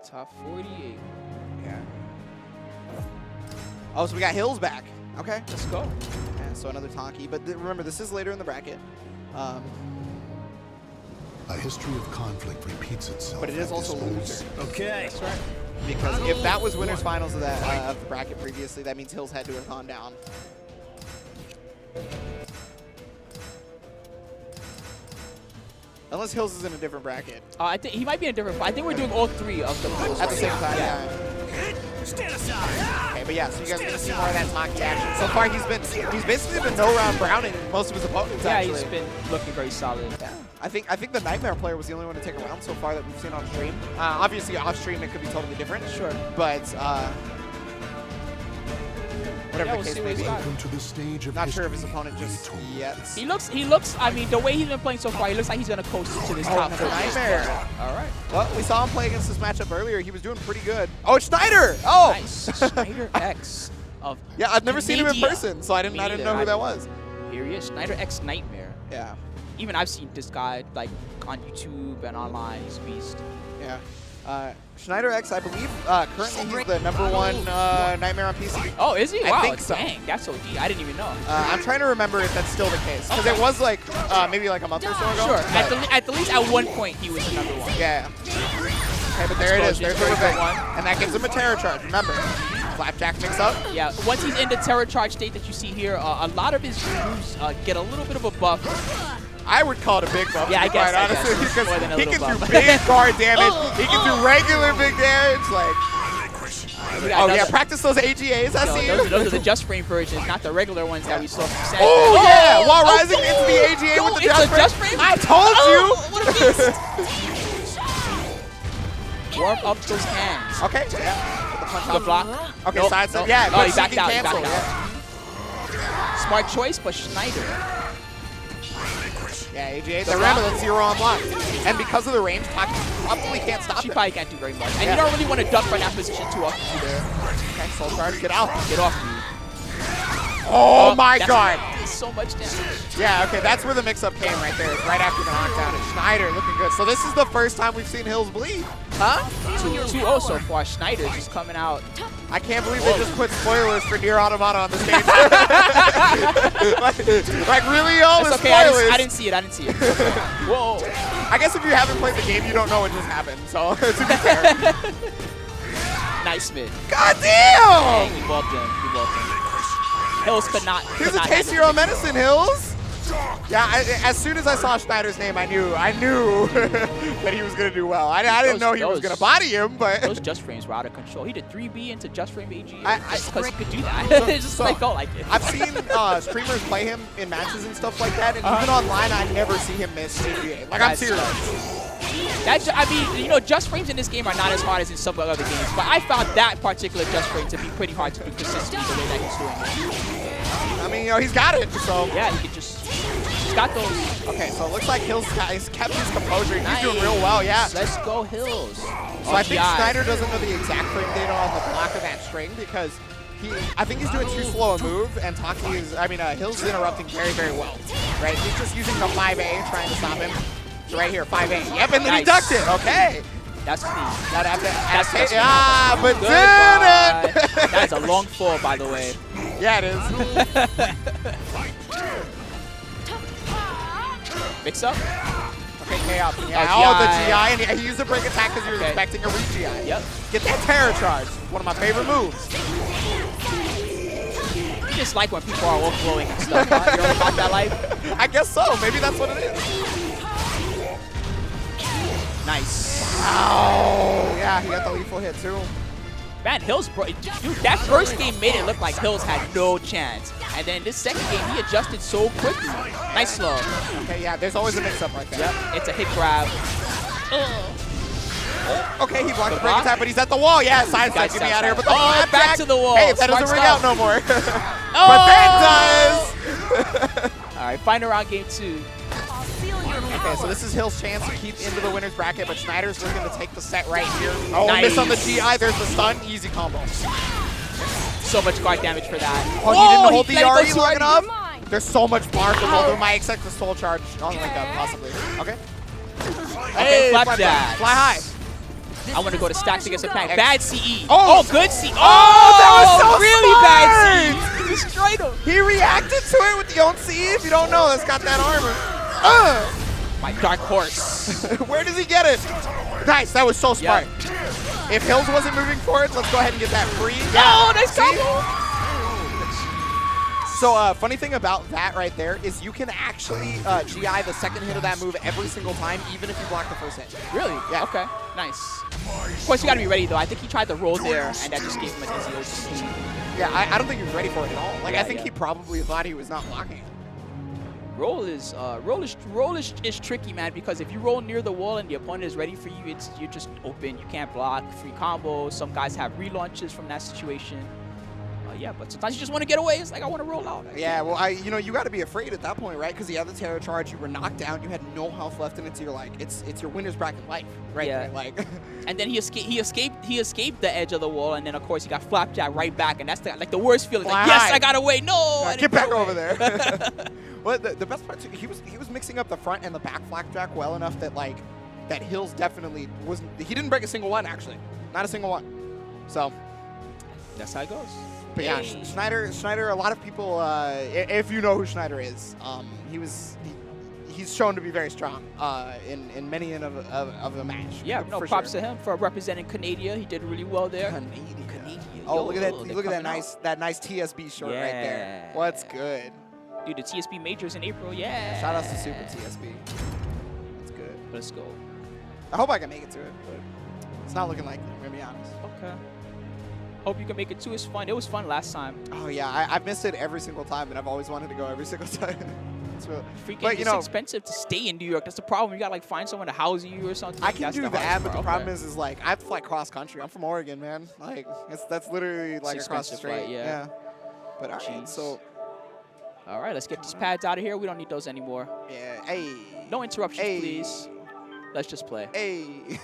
Top 48. Yeah. Oh, so we got Hills back. Okay. Let's go. Yeah, so another Tonki. But remember, this is later in the bracket. A history of conflict repeats itself. But it is also loser. Okay. That's right. Because if that was winners finals of that of the bracket previously, that means Hills had to have gone down. Unless Hills is in a different bracket. I think he might be in a different. I think we're doing all 3 of the pools At the same time, yeah. Stand aside. Okay, but yeah, so you guys are gonna see more of that Taki action. So far, he's basically been no-round browning most of his opponents. Yeah, actually. he's been looking very solid. Yeah. I think the Nightmare player was the only one to take a round so far that we've seen on stream. Obviously, off stream it could be totally different. Sure. But whatever Yeah, the case we'll may see be. what Welcome to the stage of Not sure if his history opponent just to be told. yet. He looks. I mean, the way he's been playing so far, he looks like he's gonna coast to this top Oh, 4. Nightmare. All right. Well, we saw him play against this matchup earlier. He was doing pretty good. Oh, it's Schneider! Oh! Nice. Schneider X of Yeah, I've never seen him in Canada. person, so I didn't Me know neither. who that was. Here he is, Schneider X Nightmare. Yeah. Even I've seen this guy like on YouTube and online. He's a beast. Yeah. Schneider X, I believe, currently he's the #1 Nightmare on PC. Oh, is he? I Wow, think so. dang, that's OD. I didn't even know. I'm trying to remember if that's still the case, because it was like maybe like a month or so ago. Sure. but- At the least at one point he was the #1. Yeah. Okay, but there it is. There's the reveal one, and that gives him a terror charge. Remember, Flapjack mix up. Yeah. Once he's in the terror charge state that you see here, a lot of his moves get a little bit of a buff. I would call it a big buff. Yeah, I guess. quite honestly, It's because more than a he little can do buff. big guard damage. He can do regular big damage. Like, We got oh yeah, another- practice those AGAs. I see you. Those are the just frame versions, not the regular ones that we saw from Sand. Oh yeah, while rising into the AGA with the it's just a just frame. I told What a beast! Warm up those hands. you. Okay. Yeah. Put the punch The up. block. Okay, Nope, side nope. yeah, Oh, but he she backed can out. He cancel. backed out. Smart choice, but Schneider. Yeah, AGA. The Ramblin' 0 on block. And because of the range, Taki probably can't stop She it. probably can't do very much. And Yeah. you don't really want to duck from that position too often either. Okay, Soul Charge, get out. Get off me. Oh my that's- god. That's so much damage. Yeah, okay, that's where the mix-up came right there. Right after the knockdown. And Schneider looking good. So this is the first time we've seen Hills bleed. Huh? 2-0 so far. Schneider just coming out. I can't believe they just put spoilers for Nier Automata on the stage. like really, all the That's okay. spoilers. I didn't see it. Whoa. I guess if you haven't played the game, you don't know what just happened. So, to be fair. Nice mid. God Dang, damn! we bumped him. Hills could not. Here's could a not taste of your own medicine, Hills. Yeah, as soon as I saw Schneider's name, I knew that he was gonna do well. I didn't know he was gonna body him, but Those just frames were out of control. He did 3B into just frame AG I- just because he could do that. So- It just like, felt like it. I've seen streamers play him in matches and stuff like that, and even online, I never see him miss AGA. Like, I'm That's- serious. I mean, you know, just frames in this game are not as hard as in some other games, but I found that particular just frame to be pretty hard to do consistently the way that he's doing it. I mean, you know, he's got it, so. Yeah, he could he's got those. Okay, so it looks like Hills he's kept his composure. He's doing real well, yeah. Let's go Hills. So I think Schneider doesn't know the exact frame data on the block of that string because I think he's doing too slow a move, and Hills is interrupting very, very well, right? He's just using the 5A trying to stop him. So right here, 5A. Yep, and then he Nice. ducked it. Okay. That's clean. Gotta have to That's but Goodbye. didn't. That is a long fall, by the way. Yeah, it is. Mix up. Okay, K up. Yeah, Oh, the GI. GI, and he used a break attack because he was Okay. expecting a re-GI. Yep. Get that terror charge. One of my favorite moves. You just like when people are overflowing and stuff. Huh? You know about that life? I guess so. Maybe that's what it is. Nice. Oh, yeah, he got the lethal hit too. Man, Hills, dude, that first game made it look like Hills had no chance. And then this second game, he adjusted so quickly. Nice slow. Okay, yeah, there's always a mix-up like that. Yep, it's a hit grab. Okay, he blocked the Good break block. attack, but he's at the wall. Yeah, side step, get me out of here. But the back flapjack- to the wall. Hey, that Smart doesn't ring stuff. out no more. Oh! But that does. All right, final round game 2. Okay, so this is Hill's chance to keep into the winner's bracket, but Schneider's looking to take the set right here. Oh, Nice. miss on the GI. There's the stun. Easy combo. So much guard damage for that. Oh, he didn't hold the let it go RE too long hard. enough. There's so much bar from both of them. I expect the soul charge on like that, possibly. Okay. Okay, flapjack. Fly high. I want to go to stacks against the tank. X. Bad CE. Oh. Good CE. that was so really smart. bad CE. He destroyed him. He reacted to it with the own C. If you don't know, that's got that armor. My dark horse. Where does he get it? Nice. That was so smart. If Hills wasn't moving forward, let's go ahead and get that free. Oh, nice combo. So funny thing about that right there is you can actually GI the second hit of that move every single time, even if you block the first hit. Really? Yeah. Okay. Nice. Of course, you got to be ready, though. I think he tried to roll there, and that just gave him an easy OTP. Yeah, I don't think he was ready for it at all. Like, Yeah, I think he probably thought he was not blocking. Roll is tricky, man, because if you roll near the wall and the opponent is ready for you, you're just open. You can't block. Free combos. Some guys have relaunches from that situation. Yeah, but sometimes you just want to get away. It's like, I want to roll out. Yeah, well, you got to be afraid at that point, right? Because the other terror charge, you were knocked down, you had no health left in it, so you're like, it's your winner's bracket life, right? Yeah. There, like. And then he escaped the edge of the wall, and then of course he got flapjack right back, and that's the worst feeling. Like, yes, I got away. No, I get didn't back get over away. there. Well, the best part too, he was mixing up the front and the back flapjack well enough that like that Hills definitely wasn't. He didn't break a single one actually, not a single one. So that's how it goes. But yeah, Schneider. A lot of people, if you know who Schneider is, he's shown to be very strong in many of the match. Yeah, no, props to him for representing Canada. He did really well there. Canada. Oh, look at that! Look at that nice TSB short right there. What's good? Dude, the TSB majors in April. Yeah. Shout out to Super TSB. That's good. Let's go. I hope I can make it to it, but it's not looking like it. I'm gonna be honest. Okay. Hope you can make it too. It's fun. It was fun last time. Oh yeah, I've missed it every single time, and I've always wanted to go every single time. Freaking, it's expensive to stay in New York. That's the problem. You gotta like find someone to house you or something. I can do that, but the problem is like I have to fly cross country. I'm from Oregon, man. Like that's literally like across the street. Yeah. But all right, so. All right, let's get these pads out of here. We don't need those anymore. Yeah. Hey. No interruptions, please. Let's just play. Hey.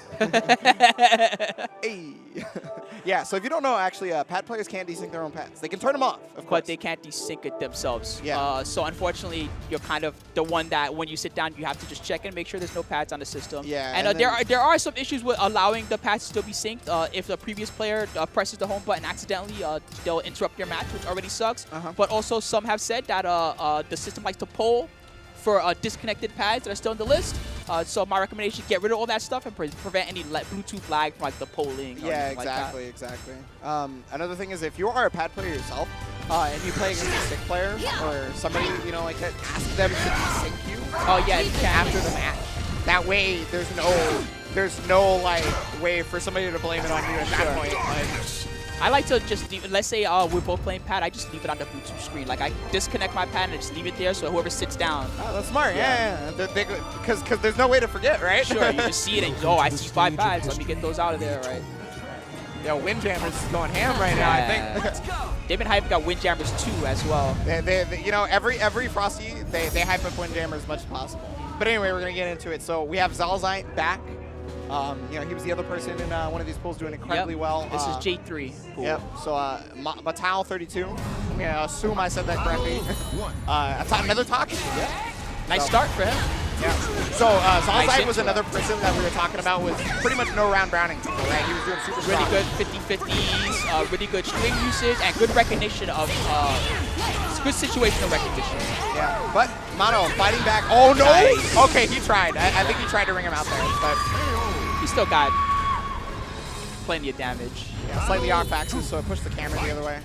Hey. Yeah, so if you don't know, actually, pad players can't desync their own pads. They can turn them off, of course. But they can't desync it themselves. Yeah. So unfortunately, you're kind of the one that when you sit down, you have to just check and make sure there's no pads on the system. Yeah. And there are some issues with allowing the pads to still be synced. If the previous player presses the home button accidentally, they'll interrupt your match, which already sucks. But also, some have said that the system likes to poll for disconnected pads that are still on the list. So my recommendation, get rid of all that stuff and prevent any Bluetooth lag from like the polling. Yeah, exactly. Another thing is if you are a pad player yourself and you play against a stick player or somebody, like that, ask them to desync you. Oh yeah, you can after the match. That way, there's no like way for somebody to blame it on you at that point. Like, I like to just leave, let's say we're both playing pad, I just leave it on the Bluetooth screen. Like I disconnect my pad and I just leave it there so whoever sits down. Oh, that's smart, yeah. Because there's no way to forget, right? Sure, you just see it and, I see 5 pads, let me get those out of there, right? Yo, Windjammers is going ham right now, I think. They've been hyping up Windjammers 2 as well. They every Frosty, they hype up Windjammer as much as possible. But anyway, we're going to get into it. So we have Zalzite back. He was the other person in one of these pools doing incredibly well. This is J3 pool. Yep. So Batal 32. I'm gonna assume I said that correctly. Another talk. Yeah. Nice start for him. Yeah. So Zalzite was another person that we were talking about with pretty much no round browning. Right? He was doing super really strong. good 50-50s, really good string usage, and good recognition of good situational recognition. Yeah. But Mono fighting back. Oh no! Nice. Okay, he tried. I think he tried to ring him out there, but. He still got plenty of damage. Yeah, slightly off axis, so it pushed the camera the other way.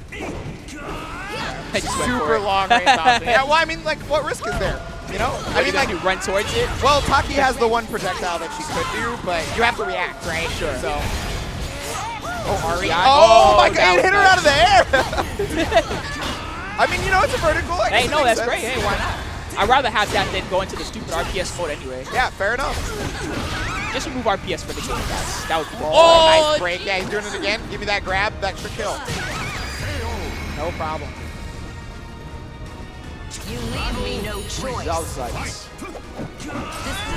Super long range option. Yeah, well, I mean, like, what risk is there? You know? I mean, like, you run towards it. Well, Taki has the one projectile that she could do, but you have to react, right? Sure. So. Oh, Ari. Yeah. Oh my God, he hit her out of the air. I mean, it's a vertical. Hey, no, that's great. Hey, why not? I'd rather have that than go into the stupid RPS mode anyway. Yeah, fair enough. Just remove RPS for the game, guys. That would be cool. Oh, nice break. Yeah, he's doing it again. Give me that grab, that extra kill. No problem. You leave me no choice.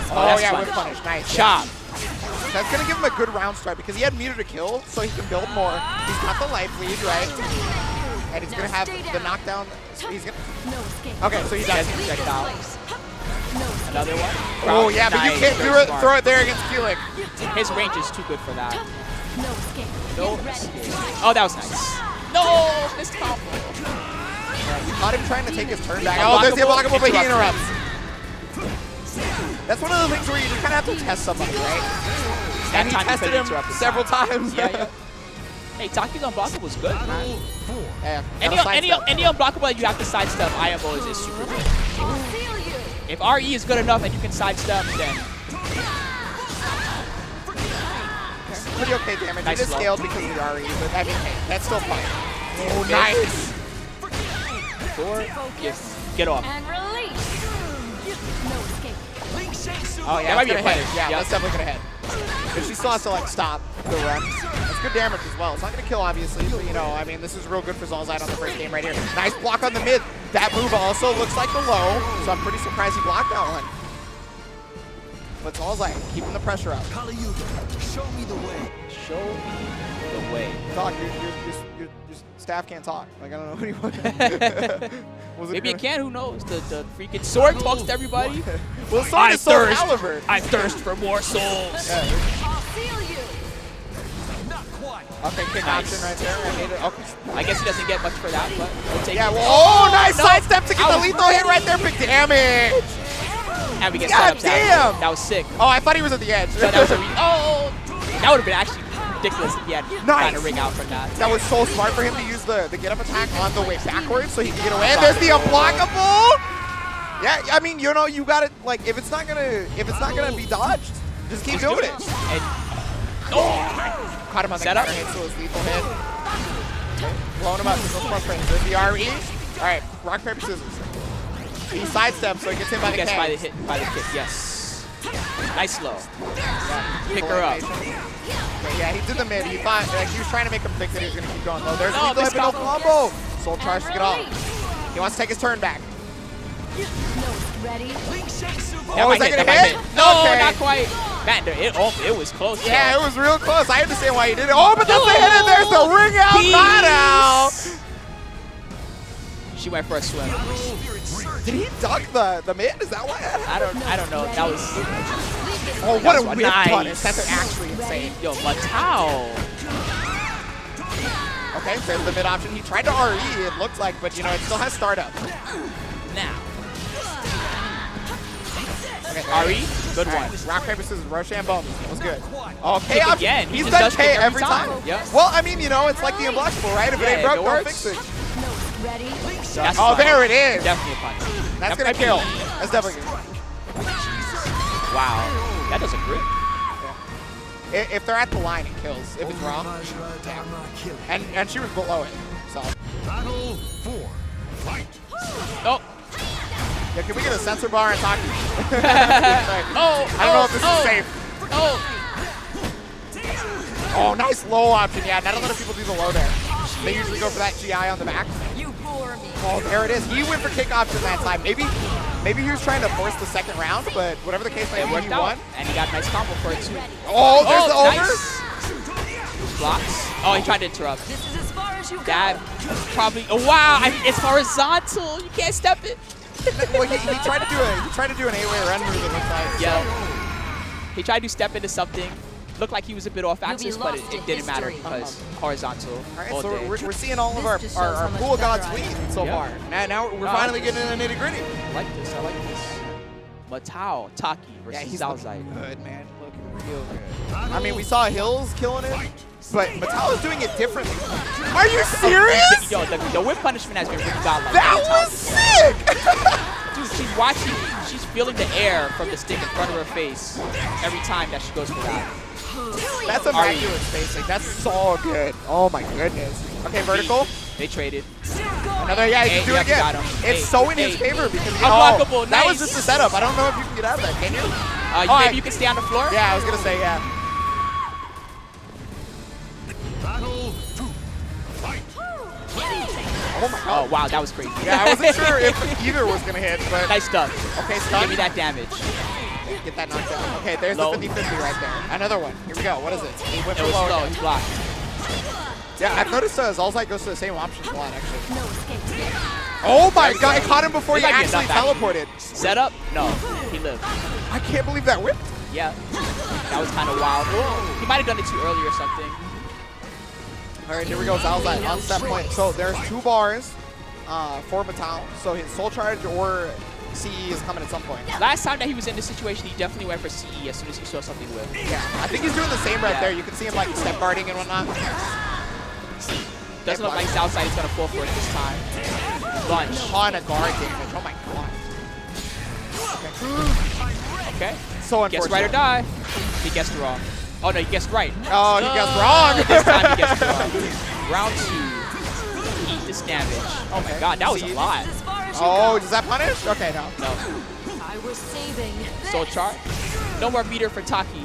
Oh, yeah, whip punish. Nice. Chop. That's going to give him a good round start because he had meter to kill, so he can build more. He's got the life lead, right? And he's going to have the knockdown. He's gonna... No escape. Okay, so he does check it out. Another one. Oh, yeah, but you can't throw it there against Keelik. His range is too good for that. No escape. No escape. Oh, that was nice. No, missed combo. You caught him trying to take his turn back. Oh, there's the unblockable, but he interrupts. That's one of the things where you just kind of have to test somebody, right? That And he time you tested couldn't him interrupt the several time. times. Yeah. Hey, Taki's unblockable was good, man. Yeah, Any unblockable that you have to sidestep, IMO is super good. I'll seal you. If RE is good enough and you can sidestep, then pretty okay damage. Nice It is slow. scaled because of the RE, but I mean, hey, that's still fine. Oh, nice. 4, yes, get off. And release. No escape. Oh, yeah, That might that's be a gonna hit. punish. Yeah, Yeah. that's definitely gonna hit. But she still has to, like, stop the run. That's good damage as well. It's not gonna kill, obviously, but, you know, I mean, this is real good for Zolzite on the first game right here. Nice block on the mid. That move also looks like the low, so I'm pretty surprised he blocked that one. But Zolzite keeping the pressure up. Show me the way. Show me the way. Talk, your staff can't talk. Like, I don't know what he was. Maybe it can, who knows? The freaking sword talks to everybody. Well, sword is SoulCalibur. I thirst for more souls. Yeah. I'll seal you. Not quite. Okay, kick Nice. option right there. I made it. Okay. I guess he doesn't get much for that, but we'll take Yeah, it. well, oh, nice no. sidestep to get I the was lethal hit right there. Big damage. And we get God setups damn. out. That was sick. Oh, I thought he was at the edge. But that was a that would have been actually ridiculous if he had Nice. kind of ring out from that. That was so smart for him to use the get up attack on the way backwards so he can get away. And there's the unblockable. Yeah, I mean, you know, you got to, like, if it's not gonna be dodged, just keep doing it. And Caught him on the Setup. counter hit, so his lethal hit. Blowing him up. There's no plus range. There's the RE. All right, rock, paper, scissors. He sidesteps, so he gets hit by the gets K. by the kick, yes. Nice slow. Yeah, Pick her up. Okay, yeah, he did the mid. He thought, like, he was trying to make him think that he was going to keep going. Oh, there's No, lethal this hit, but no combo. combo. Soul charge to get off. He wants to take his turn back. No, ready? Oh, is that going to hit? No, Okay. not quite. Man, it was close. Yeah, though. it was real close. I understand why he did it. Oh, but that's the hit, and there's the ring out, Peace. not out. She went for a swim. Did he duck the mid? Is that why? I don't know. That was Oh, what a was whip nice. punish. That's actually insane. yo Matao. Okay, there's the mid option. He tried to RE, it looked like, but, you know, it still has startup. Now. Okay, RE, good All one. right, rock, paper, scissors, Roshan Bone. That was good. Oh, K option. again. He He's just done does K kick every every time. time. Yep. Well, I mean, you know, it's like the unblockable, right? If it Yeah, ain't broke, if it don't works. fix it. No, ready? That's Oh, fine. there it is. Definitely a punch. That's That going might to be- kill. That's definitely going to Wow. That doesn't grip. If they're at the line, it kills. If it's wrong. And she was below it. So. Battle 4. Fight. Oh. Yeah, can we get a sensor bar and talk? Oh. I don't know if this is safe. Oh. Oh, nice low option. Yeah, not a lot of people do the low there. They usually go for that GI on the back. You bore me. Oh, there it is. He went for kick option that time. Maybe he was trying to force the second round, but whatever the case may It be, worked he out. won. And he got a nice combo for it too. Oh, there's the over. nice. Blocks. Oh, he tried to interrupt. This is as far as you That go. probably. Oh wow! It's horizontal. You can't step it. Well, he tried to do an 8-way run move. It looks like. Yeah. He tried to step into something. Looked like he was a bit off axis, but lost to it didn't matter history. because horizontal. All right, all so day. we're seeing all of This our just shows how much pool gods better I lead am. so Yeah. far. Now we're No, finally I- getting into the nitty gritty. I like this. I like this. Matao Taki Yeah, versus he's Zalzite. looking good, man. Looking real good. I mean, we saw Hills killing it, but Mattel is doing it differently. Are you serious? Yo, the whip punishment has been really godlike. That was sick! Dude, she's watching. She's feeling the air from the stick in front of her face every time that she goes for that. That's immaculate spacing. That's so good. Oh my goodness. Okay, vertical. They traded. Another, yeah, he Hey, can do yep, it again. got him. It's Hey, so in his hey. favor because Unblockable, that was nice. just a setup. I don't know if you can get out of that, can you? Maybe you can stay on the floor. Yeah, I was gonna say yeah. Battle 2. Fight. Oh my god. Oh wow, that was crazy. Yeah, I wasn't sure if either was gonna hit, but Nice stuff. okay, stun. Give me that damage. Get that knocked down. Okay, there's Low. the 50-50 right there. Another one. Here we go. What is it? He went It for was low slow. again. He blocked. Yeah, I've noticed Zalzite goes to the same options a lot, actually. No escape. Oh my god, I caught him before It he might be actually enough, teleported. Setup? No. He lived. I can't believe that whipped. Yeah. That was kind of wild. He might have done it too early or something. All right, here we go, Zalzite on step point. So there's 2 bars for Mattel. So his soul charge or CE is coming at some point. Last time that he was in this situation, he definitely went for CE as soon as he saw something whip. Yeah, I think he's doing the same right Yeah. there. You can see him like step guarding and whatnot. Doesn't look like Southside is going to fall for it this time. Lunge. Ton of guard damage. Oh my god. Okay. So Guess unfortunate. right or die. He guessed wrong. Oh, no, he guessed right. Oh, he guessed wrong. This time he guessed wrong. Round 2. Eat this damage. Oh my god, that was a lot. As far as you Oh, go. does that punish? Okay, no. No. I was saving. Soul this. chart. No more meter for Taki.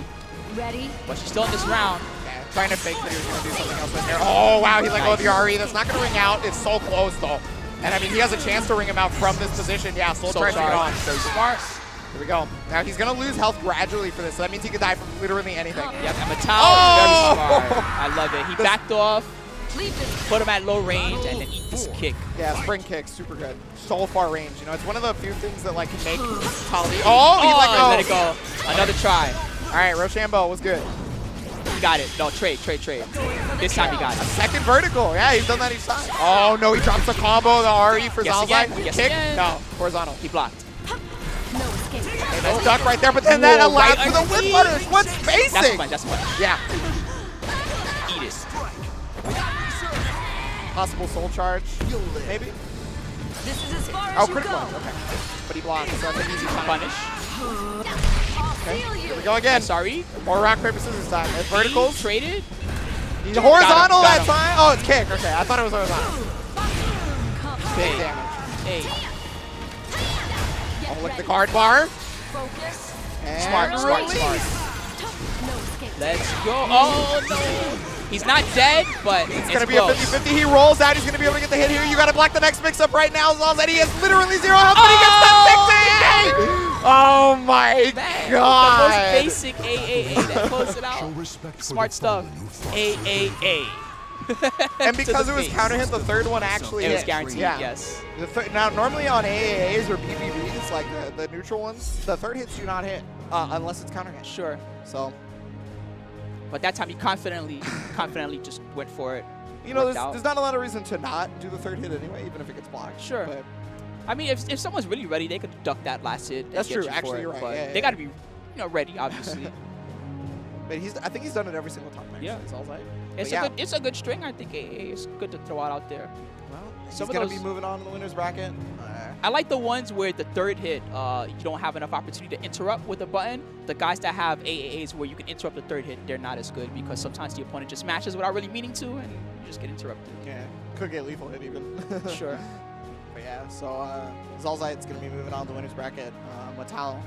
Ready? But she's still in this round. Yeah, trying to fake that he was going to do something else with there. Oh, wow, he's like, oh, the RE. That's not going to ring out. It's so close, though. And, I mean, he has a chance to ring him out from this position. Yeah, Soul Charge on. Very smart. Here we go. Now, he's going to lose health gradually for this, so that means he could die from literally anything. Yep, and Mattel Oh! very smart. I love it. He backed off, Leave this. put him at low range, and then eat this kick. Yeah, spring kick, super good. So far range. You know, it's one of the few things that, like, can make Tali. Oh, he Let it go. Another try. All right, Rochambeau was good. He got it. No, trade. This time he got it. Second vertical. Yeah, he's done that each time. Oh, no, he drops the combo, the RE for Guess Zalzai. again, guess Kick? again. No, horizontal. He blocked. No escape. Okay, nice duck right there, but then that Whoa, allowed right for the whip underneath. punish. What spacing? That's a punch. That's a punch. Yeah. Eat it. Possible soul charge, maybe? This is as far as Oh, you critical. go. Okay. But he blocks, so that's an easy punish. Punish. I'll feel you. Here we go again. Sorry. More rock, paper, scissors time. It's verticals. Traded. He's horizontal Got that him. time. Oh, it's kick. Okay, I thought it was horizontal. Big Hey. damage. Hey. Oh, look at the guard bar. Focus. And Smart. release. No escape. Let's go. Oh, no. He's not dead, but It's it's going to be a close. 50-50. He rolls out. He's going to be able to get the hit here. You got to block the next mix-up right now. Zalzai, he has literally 0 health, but he gets the 60! Oh, my Man, God. the most basic AAA that closed it Show out. respect for Smart the stuff. fallen who fought. AAA. And To because the it was face. counter hit, the third one actually It was hit. guaranteed, Yeah. yes. Now, normally on AAAs or PPVs, like the neutral ones, the third hits do not hit unless it's counter hit. Sure. So, But that time he confidently just went for it. you know, Worked out. there's not a lot of reason to not do the third hit anyway, even if it gets blocked. Sure. But I mean, if someone's really ready, they could duck that last hit. and That's get true. you for Actually, it, you're right. But Yeah, they yeah. got to be, ready, obviously. but I think he's done it every single time. Actually, Yeah. Zalzai. It's But a good, it's a good string. I think AA is good to throw out there. Well, he's Some of going to those- be moving on to the winner's bracket. I like the ones where the third hit, you don't have enough opportunity to interrupt with a button. The guys that have AAAs where you can interrupt the third hit, they're not as good because sometimes the opponent just smashes without really meaning to, and you just get interrupted. Yeah, could get lethal hit even. Sure. But yeah, so Zalzite's going to be moving on to the winner's bracket. Mattel.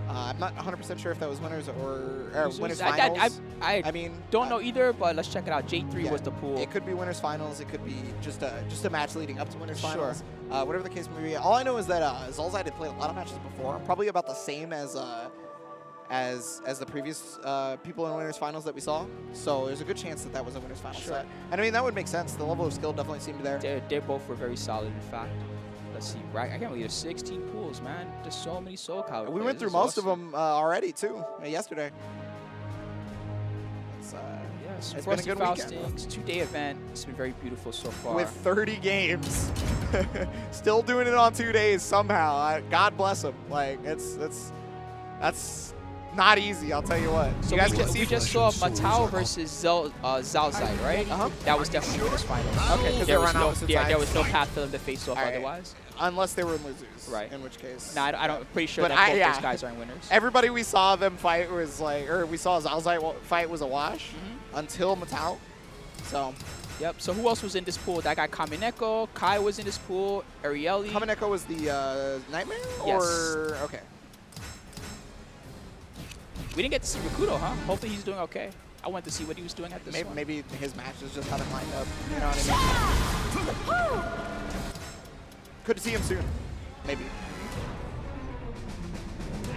I'm not 100% sure if that was winners or winners finals. I mean, don't know either, but let's check it out. J3 yeah, was the pool. It could be winners finals. It could be just a match leading up to winners Sure. finals. Whatever the case may be. All I know is that Zalzite had played a lot of matches before, probably about the same as the previous people in winners finals that we saw. So there's a good chance that that was a winners finals Sure. set. And I mean that would make sense. The level of skill definitely seemed there. They both were very solid, in fact. Let's see, right? I can't believe there's 16 pools, man. There's so many SoulCalibur. We went through most of them already too yesterday. It's, Yes, it's been a Frosty good weekend. Faustings, 2-day event. It's been very beautiful so far. With 30 games, still doing it on 2 days somehow. God bless him. Like that's not easy. I'll tell you what. So you guys we, can see we just saw Matao versus Zalzai, right? Uh-huh. That was definitely winners finals. Okay, because There they're was on no, opposite yeah, sides. there was no path for them to face off All right. otherwise. Unless they were in losers. Right. In which case. No, I'm pretty sure But that both yeah. those guys are in winners. Everybody we saw them fight was like, or we saw Zalzai fight was a wash Mm-hmm. until Matao. So Yep. So who else was in this pool? That guy Kamineko, Kai was in this pool, Arieli. Kamineko was the Nightmare? Yes. Or okay. We didn't get to see Rakudo, huh? Hopefully he's doing okay. I wanted to see what he was doing at this one. Maybe his matches just haven't lined up. You know what I mean? Could see him soon. Maybe.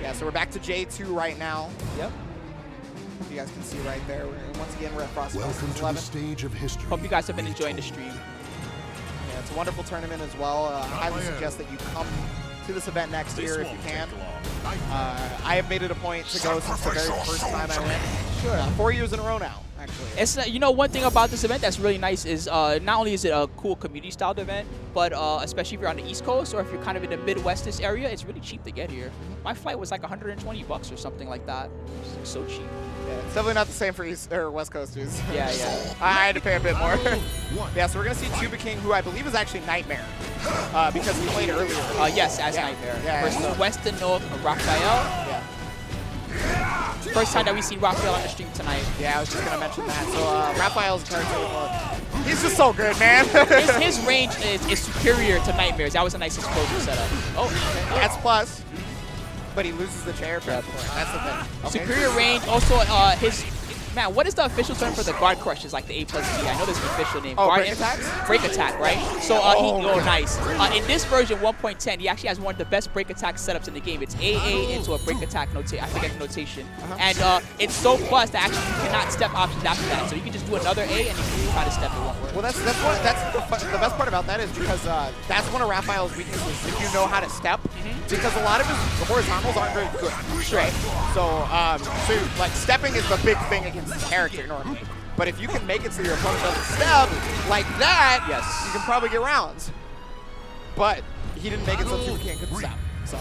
Yeah, so we're back to J2 right now. Yep. You guys can see right there. Once again, we're at Frosty Welcome Faustings to the 11. stage of history. Hope you guys have been enjoying the stream. Yeah, it's a wonderful tournament as well. I highly suggest that you come to this event next year if you can. I have made it a point to go since the very first time I went. Sure. 4 years in a row now, actually. actually. It's you know, one thing about this event that's really nice is not only is it a cool community styled event, but especially if you're on the East Coast or if you're kind of in the Midwestist area, it's really cheap to get here. My flight was like 120 bucks or something like that. It's so cheap. Yeah, it's definitely not the same for East or West Coasters. Yeah, yeah. I had to pay a bit more. Yeah, so we're gonna see Tuba King, who I believe is actually Nightmare, because he played earlier. Yes, as Nightmare. Yeah. Versus Western North Raphael. Yeah. First time that we see Raphael on the stream tonight. Yeah, I was just gonna mention that. So Raphael's character, he's just so good, man. his range is superior to Nightmare's. That was a nice explosion setup. Oh, okay. That's plus. But he loses the chair for it. That's the thing. Okay. Superior range. Also, man, what is the official term for the guard crushes, like the A+B? I know there's an official name. Oh, guard break attacks? Break attack, right? So, nice. In this version 1.10, he actually has one of the best break attack setups in the game. It's AA into a break attack notation. I forget the notation. And it's so plus that actually you cannot step options after that. So you can just do another A and you can try to step, it won't work. Well, that's the best part about that is because that's one of Raphael's weaknesses if you know how to step. Because a lot of his horizontals aren't very good. Right. So, like stepping is the big thing against his character normally. But if you can make it so your opponent doesn't step like that, yes, you can probably get rounds. But he didn't make it so Tuba King couldn't stop. So.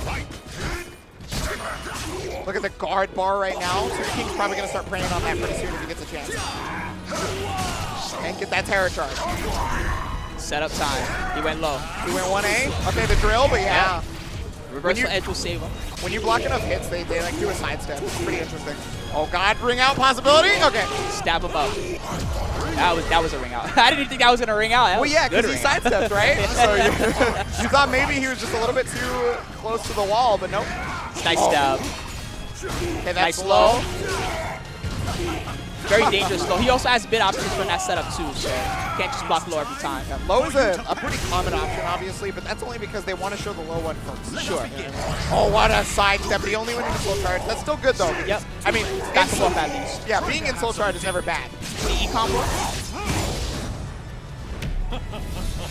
Look at the guard bar right now. Tuba King's probably gonna start preying on that pretty soon if he gets a chance. And get that terror charge. Setup time. He went low. He went 1A. Okay, the drill, but yeah. Reversal edge will save him. When you block enough hits, they like do a sidestep. It's pretty interesting. Oh God, ring out possibility? Okay. Stab him up. That was a ring out. I didn't even think that was gonna ring out. That well, yeah, because he sidestepped, right? So you thought maybe he was just a little bit too close to the wall, but nope. Nice stab. Okay, that's nice low. Very dangerous low. He also has bid options for that setup too, so you can't just block low every time. Yeah, low is a pretty common option, obviously, but that's only because they want to show the low one first. Sure. Oh, what a sidestep. But he only went into soul charge. That's still good, though. Yep. I mean, back him off at least. Yeah, being in soul charge is never bad. The E combo.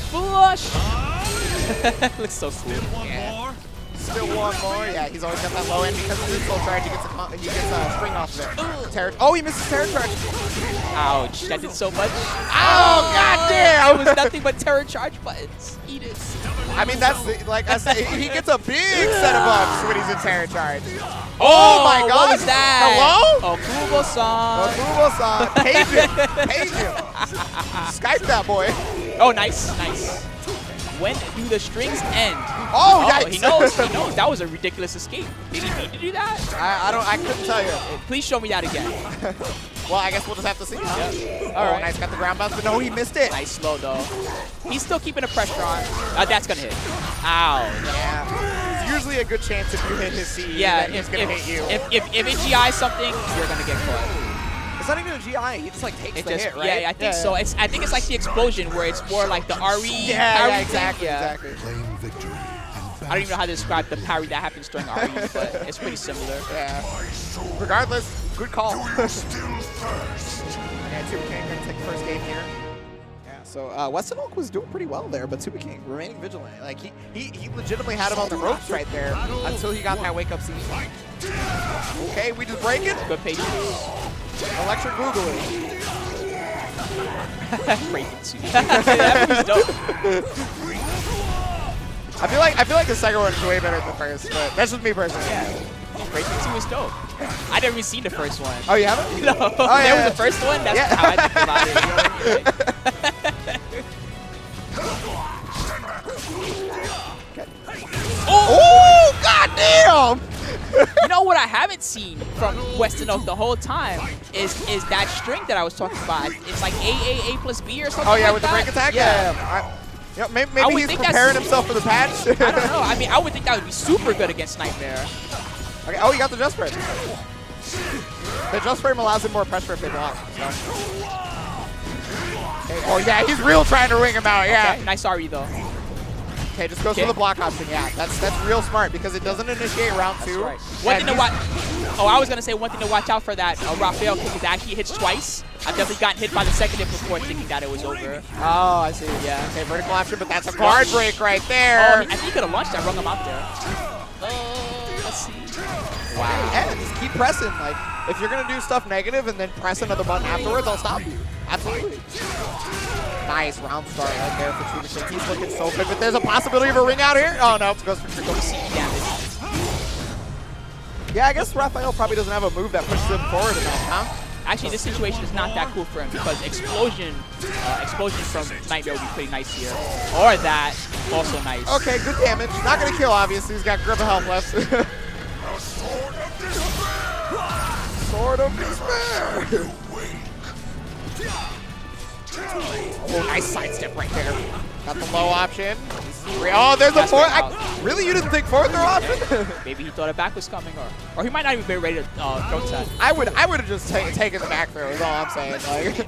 Flush. Looks so cool. More. Still one more. Yeah, he's always got that low end because of his soul charge. He gets a string off of it. Oh, he misses terror charge. Ouch! That did so much. Oh, goddamn! It was nothing but terror charge buttons. Eat it. I mean, that's like I said, he gets a big set of buffs when he's in terror charge. Oh my God! What was that? Hello? Okubo-san. Okubo-san. Page him. Page him. Skype that boy. Oh, nice, nice. When do the strings end? Oh, yikes. He knows. He knows. That was a ridiculous escape. Did he need to do that? I couldn't tell you. Please show me that again. Well, I guess we'll just have to see. Huh? Yep. All right. Nice, got the ground bounce, but no, he missed it. Nice slow though. He's still keeping the pressure on. That's gonna hit. Ow. Yeah. It's usually a good chance if you hit his C. Yeah. He's gonna hit you. If it GI something, you're gonna get caught. It's not even a GI. He just like takes the hit, right? Yeah, I think so. I think it's like the explosion where it's more like the RE. Yeah, exactly. Claim victory. I don't even know how to describe the parry that happens during RE, but it's pretty similar. Yeah. Regardless, good call. Still first. Yeah, Tuba King gonna take the first game here. Yeah. So Weston Oak was doing pretty well there, but Tuba King remaining vigilant. Like he legitimately had him on the ropes right there until he got that wake up scene. Okay, we just break it. Good patience. Electric Googling. Break it too. That was dope. I feel like the second one is way better than the first, but that's just me personally. Yeah. Breaking 2 is dope. I never even seen the first one. Oh, you haven't? No. Oh, there yeah. was the first one? That's how I think about it. Oh, goddamn! You know what I haven't seen from Weston Oak the whole time is that string that I was talking about. It's like A plus B or something. Oh, yeah, like with the that. break attack? Yeah. Yeah, maybe he's preparing himself for the patch. I don't know. I mean, I would think that would be super good against Nightmare. Okay. Oh, he got the just frame. The just frame allows him more pressure if they block. So. Okay. Oh, yeah, he's real trying to ring him out. Yeah. Okay, nice RE though. Okay, just goes for the block option. Yeah, that's real smart because it doesn't initiate round 2. Right. One thing to watch. Oh, I was gonna say one thing to watch out for that Raphael kick is actually hits twice. I've definitely gotten hit by the second hit before thinking that it was over. Oh, I see. Yeah. Okay, vertical option, but that's a guard break right there. Oh, I think he could have launched that, rung him out there. Let's see. Wow. Yeah, just keep pressing. Like, if you're gonna do stuff negative and then press another button afterwards, I'll stop you. Absolutely. Nice round start right there for Tuba King. He's looking so good, but there's a possibility of a ring out here. Oh no, it goes for triple C damage. Yeah, I guess Raphael probably doesn't have a move that pushes him forward enough, huh? Actually, this situation is not that cool for him because explosion from Nightmare would be pretty nice here. Or that, also nice. Okay, good damage. Not gonna kill, obviously. He's got grip of health left. Sword of Despair. Oh, nice sidestep right there. Got the low option. Oh, there's a fourth. Really, you didn't think fourth throw option? Maybe he thought a back was coming, or he might not even be ready to throw set. I would have just taken the back throw. Is all I'm saying. Like,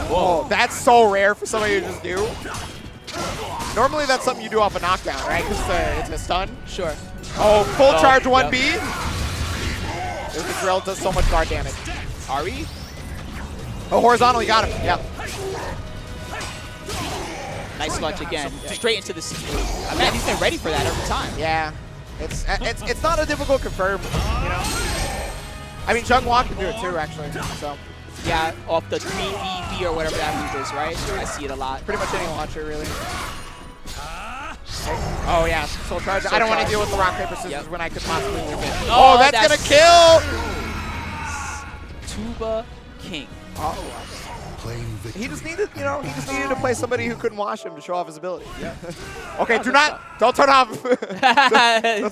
whoa, that's so rare for somebody to just do. Normally, that's something you do off a knockdown, right? Because it's a stun. Sure. Oh, full charge 1B. Yep. There's the drill, does so much guard damage. Ari? Oh, horizontally got him. Yep. Nice launch again. Straight into the seat. Man, he's been ready for that every time. Yeah. It's not a difficult confirm, you know? I mean, Jung Wong can do it too, actually. So Yeah, off the 3BB or whatever that move is, right? I see it a lot. pretty much any launcher, really. Oh, yeah. Soul Charge. I don't want to deal with the rock, paper, scissors when I could possibly move it. Oh, that's going to kill! Tuba King. Oh, Claim victory. he just needed, you know, to play somebody who couldn't wash him to show off his ability. Yeah. Okay, don't turn off. Don't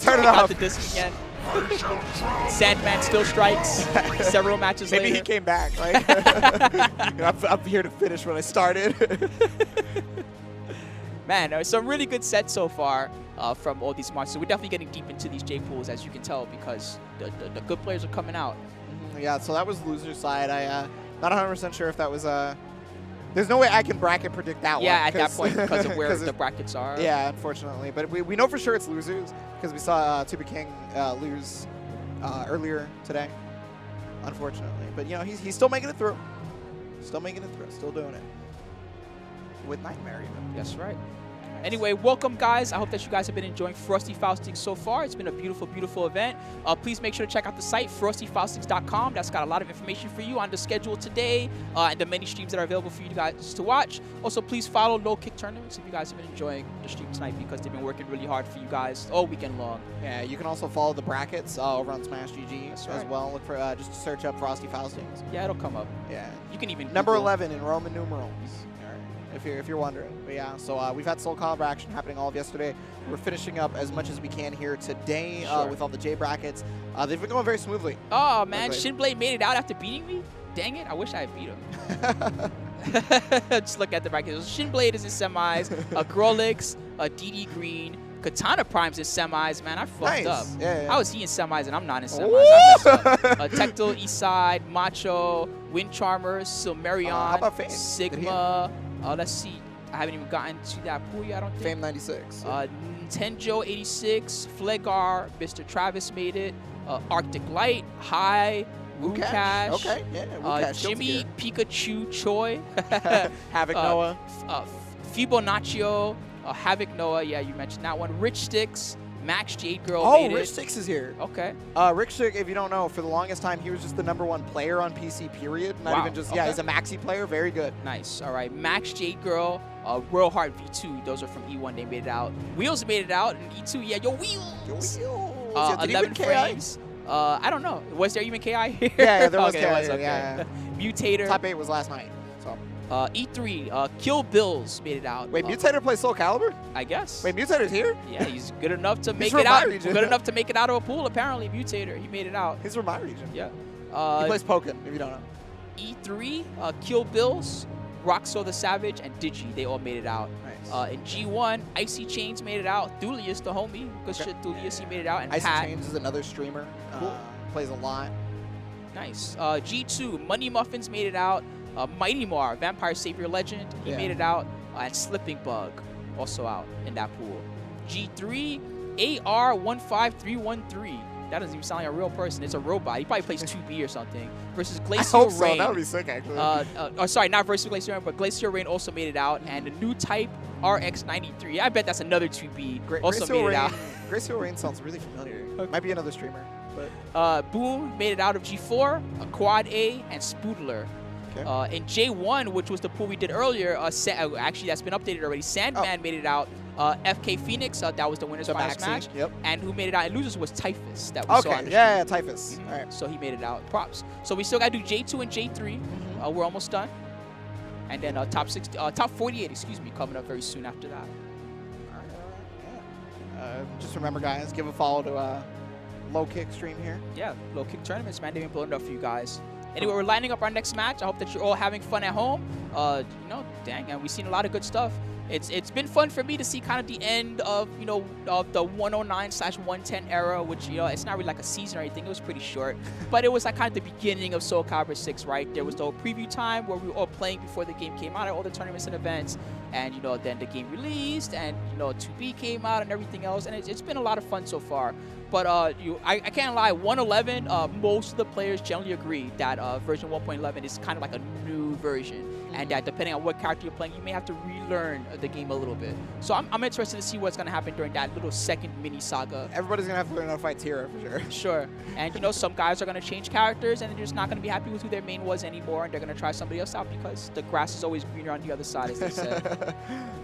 turn it Out off. the disc again. Sandman still strikes several matches Maybe later. he came back, right? I'm here to finish when I started. Man, some really good sets so far from all these monsters. We're definitely getting deep into these J pools, as you can tell, because the good players are coming out. Yeah, so that was loser side. I not 100% sure if that was there's no way I can bracket predict that one. Yeah, at that point, because of where the brackets are. Yeah, unfortunately. But we know for sure it's losers because we saw Tuba King lose earlier today, unfortunately. But, you know, he's still making it through. Still making it through. Still doing it. With Nightmare, even. That's right. Anyway, welcome, guys. I hope that you guys have been enjoying Frosty Faustings so far. It's been a beautiful, beautiful event. Please make sure to check out the site, frostyfaustings.com. That's got a lot of information for you on the schedule today and the many streams that are available for you guys to watch. Also, please follow Low Kick Tournaments if you guys have been enjoying the stream tonight because they've been working really hard for you guys all weekend long. Yeah, you can also follow the brackets over on Smash GG That's as right. well. Look for just search up Frosty Faustings. Yeah, it'll come up. Yeah. You can even Number Google. 11 in Roman numerals. If you're wondering. But yeah, so we've had SoulCalibur action happening all of yesterday. We're finishing up as much as we can here today Sure. with all the J brackets. They've been going very smoothly. Oh, man. Luckily. Shinblade made it out after beating me? Dang it. I wish I had beat him. Just look at the brackets. Shinblade is in semis. Grolix, DD Green. Katana Prime's in semis. Man, I fucked up. Yeah. How is he in semis and I'm not in semis? Ooh. I messed up. Tectil, Eastside, Macho, Wind Charmer, Silmerion, how about Fame? Sigma. Let's see. I haven't even gotten to that pool yet, I don't think. Fame 96. Tenjo 86, Flegar, Mr. Travis made it. Arctic Light, High, Wukash. Okay, yeah. Wukash, Jimmy, Pikachu, Choi. Havoc Noah. Fibonaccio, Havoc Noah. Yeah, you mentioned that one. Rich Sticks, Max Jade Girl Oh, made Rich it. Six is here. Okay. Rick Stick, if you don't know, for the longest time, he was just the #1 player on PC, period. Not Wow, even just, okay. he's a maxi player. Very good. Nice. All right. Max Jade Girl, Royal Heart V2. Those are from E1. They made it out. Wheels made it out. And E2, yeah, yo, Wheels. Did he 11 win KI? frames. I don't know. Was there even KI here? Yeah, there was okay, KI. okay. Yeah. Mutator. Top 8 was last night. So. E3. Kill Bills made it out. Wait, Mutator plays SoulCalibur? I guess. Wait, Mutator's here? Yeah, he's good enough to make from it out. my region. Good enough to make it out of a pool. Apparently, Mutator. He made it out. He's from my region. Yeah. He plays Pokken, if you don't know. E3. Kill Bills, Roxo the Savage, and Digi. They all made it out. Nice. In G1, Icy Chains made it out. Thulius, the homie. Good shit, Thulius. He made it out. And Icy Pat. Chains is another streamer. Cool. Plays a lot. Nice. G2, Money Muffins made it out. Mighty Mar, Vampire Savior Legend, he Yeah. made it out. And Slipping Bug, also out in that pool. G3, AR15313. That doesn't even sound like a real person. It's a robot. He probably plays 2B or something. Versus I Glacial hope so. Rain. That would be sick, actually. Sorry, not versus Glacial Rain, but Glacial Rain also made it out. And the new type RX93. I bet that's another 2B. Also Glacial made it Rain out. Gracio Rain sounds really familiar. Might be another streamer. But Boom made it out of G4, Quad A, and Spoodler. okay. In J1, which was the pool we did earlier, actually that's been updated already. Sandman made it out. FK Phoenix, that was the winners finals match. Yep. And who made it out in losers was Typhus. That we saw on Okay. the Yeah, Typhus. All right. So he made it out. Props. So we still got to do J2 and J3. We're almost done. And then top 48, excuse me, coming up very soon after that. Just remember, guys, give a follow to Low Kick stream here. Yeah, low kick tournaments, man. They've been blowing it up for you guys. Anyway, we're lining up our next match. I hope that you're all having fun at home. Dang, and we've seen a lot of good stuff. It's been fun for me to see kind of the end of of the 109/110 era, which it's not really like a season or anything. It was pretty short, but it was like kind of the beginning of SoulCalibur 6, right? There was the preview time where we were all playing before the game came out at all the tournaments and events, and then the game released, and 2B came out and everything else, and it's been a lot of fun so far. But I can't lie, 111, most of the players generally agree that version 1.11 is kind of like a new version. And that depending on what character you're playing, you may have to relearn the game a little bit. So I'm interested to see what's going to happen during that little second mini saga. Everybody's going to have to learn how to fight Tira for sure. Sure. And some guys are going to change characters and they're just not going to be happy with who their main was anymore. And they're going to try somebody else out because the grass is always greener on the other side, as they said.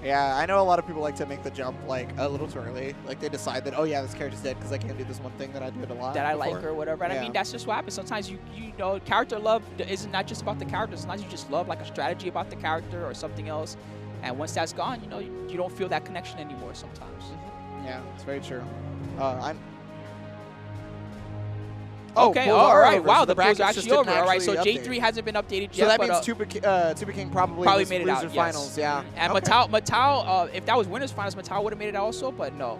Yeah, I know a lot of people like to make the jump like a little too early. Like they decide that, oh yeah, this character's dead because I can't do this one thing that I did a lot that I before. like or whatever. And I mean, that's just what happens. Sometimes character love isn't not just about the character. Sometimes you just love like a strategy about the character or something else. And once that's gone, you don't feel that connection anymore sometimes. Yeah, it's very true. I'm. Okay, pools all are right. over, Wow, so the brackets pools are just actually didn't over. All right, so actually J3 update. hasn't been updated So yet. that but, means Tuba King probably was made it out, losers yes. finals, yeah. And Okay. Matau, if that was winners finals, Matau would have made it out also, but no.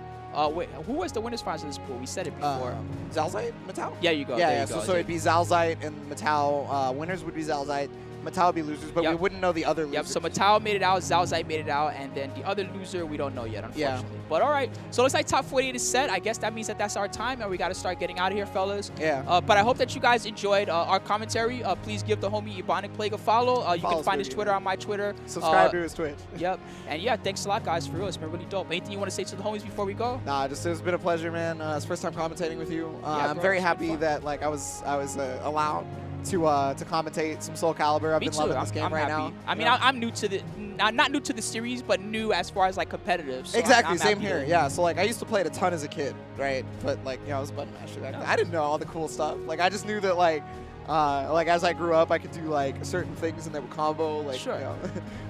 Wait, who was the winners finals of this pool? We said it before. Zalzite, Matau? Yeah, you go. Yeah, there yeah. you go. So it'd be Zalzite and Matau. Winners would be Zalzite. Matau would be losers, but we wouldn't know the other losers. Yep, so Matau made it out, Zalzite made it out, and then the other loser we don't know yet, unfortunately. Yeah. But all right, so it looks like top 48 is set. I guess that means that that's our time, and we got to start getting out of here, fellas. Yeah. But I hope that you guys enjoyed our commentary. Please give the homie Ebonic Plague a follow. You can find his Twitter on my Twitter. Subscribe to his Twitch. Yep. And yeah, thanks a lot, guys, for real. It's been really dope. Anything you want to say to the homies before we go? Nah, it's been a pleasure, man. It's first time commentating with you. I'm bro, very it's been happy fun. that like I was allowed to commentate some SoulCalibur. I've Me been too. loving this game I'm right happy. now. I mean, I'm new to the, not new to the series, but new as far as like competitive. So Exactly, I'm same happy here. to- Yeah, so like I used to play it a ton as a kid, right? But like I was a button master back then. I didn't know all the cool stuff. Like I just knew that like as I grew up, I could do like certain things and they would combo. Like, Sure.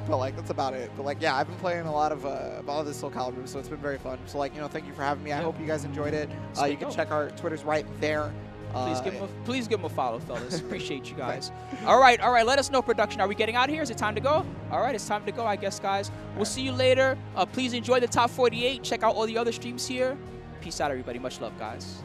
But like that's about it. But like yeah, I've been playing a lot of this SoulCalibur, so it's been very fun. So like thank you for having me. I hope you guys enjoyed it. You can check our Twitters right there. Please give him a follow, fellas. Appreciate you guys. All right. Let us know, production. Are we getting out of here? Is it time to go? All right, it's time to go, I guess, guys. We'll see you later. Please enjoy the top 48. Check out all the other streams here. Peace out, everybody. Much love, guys.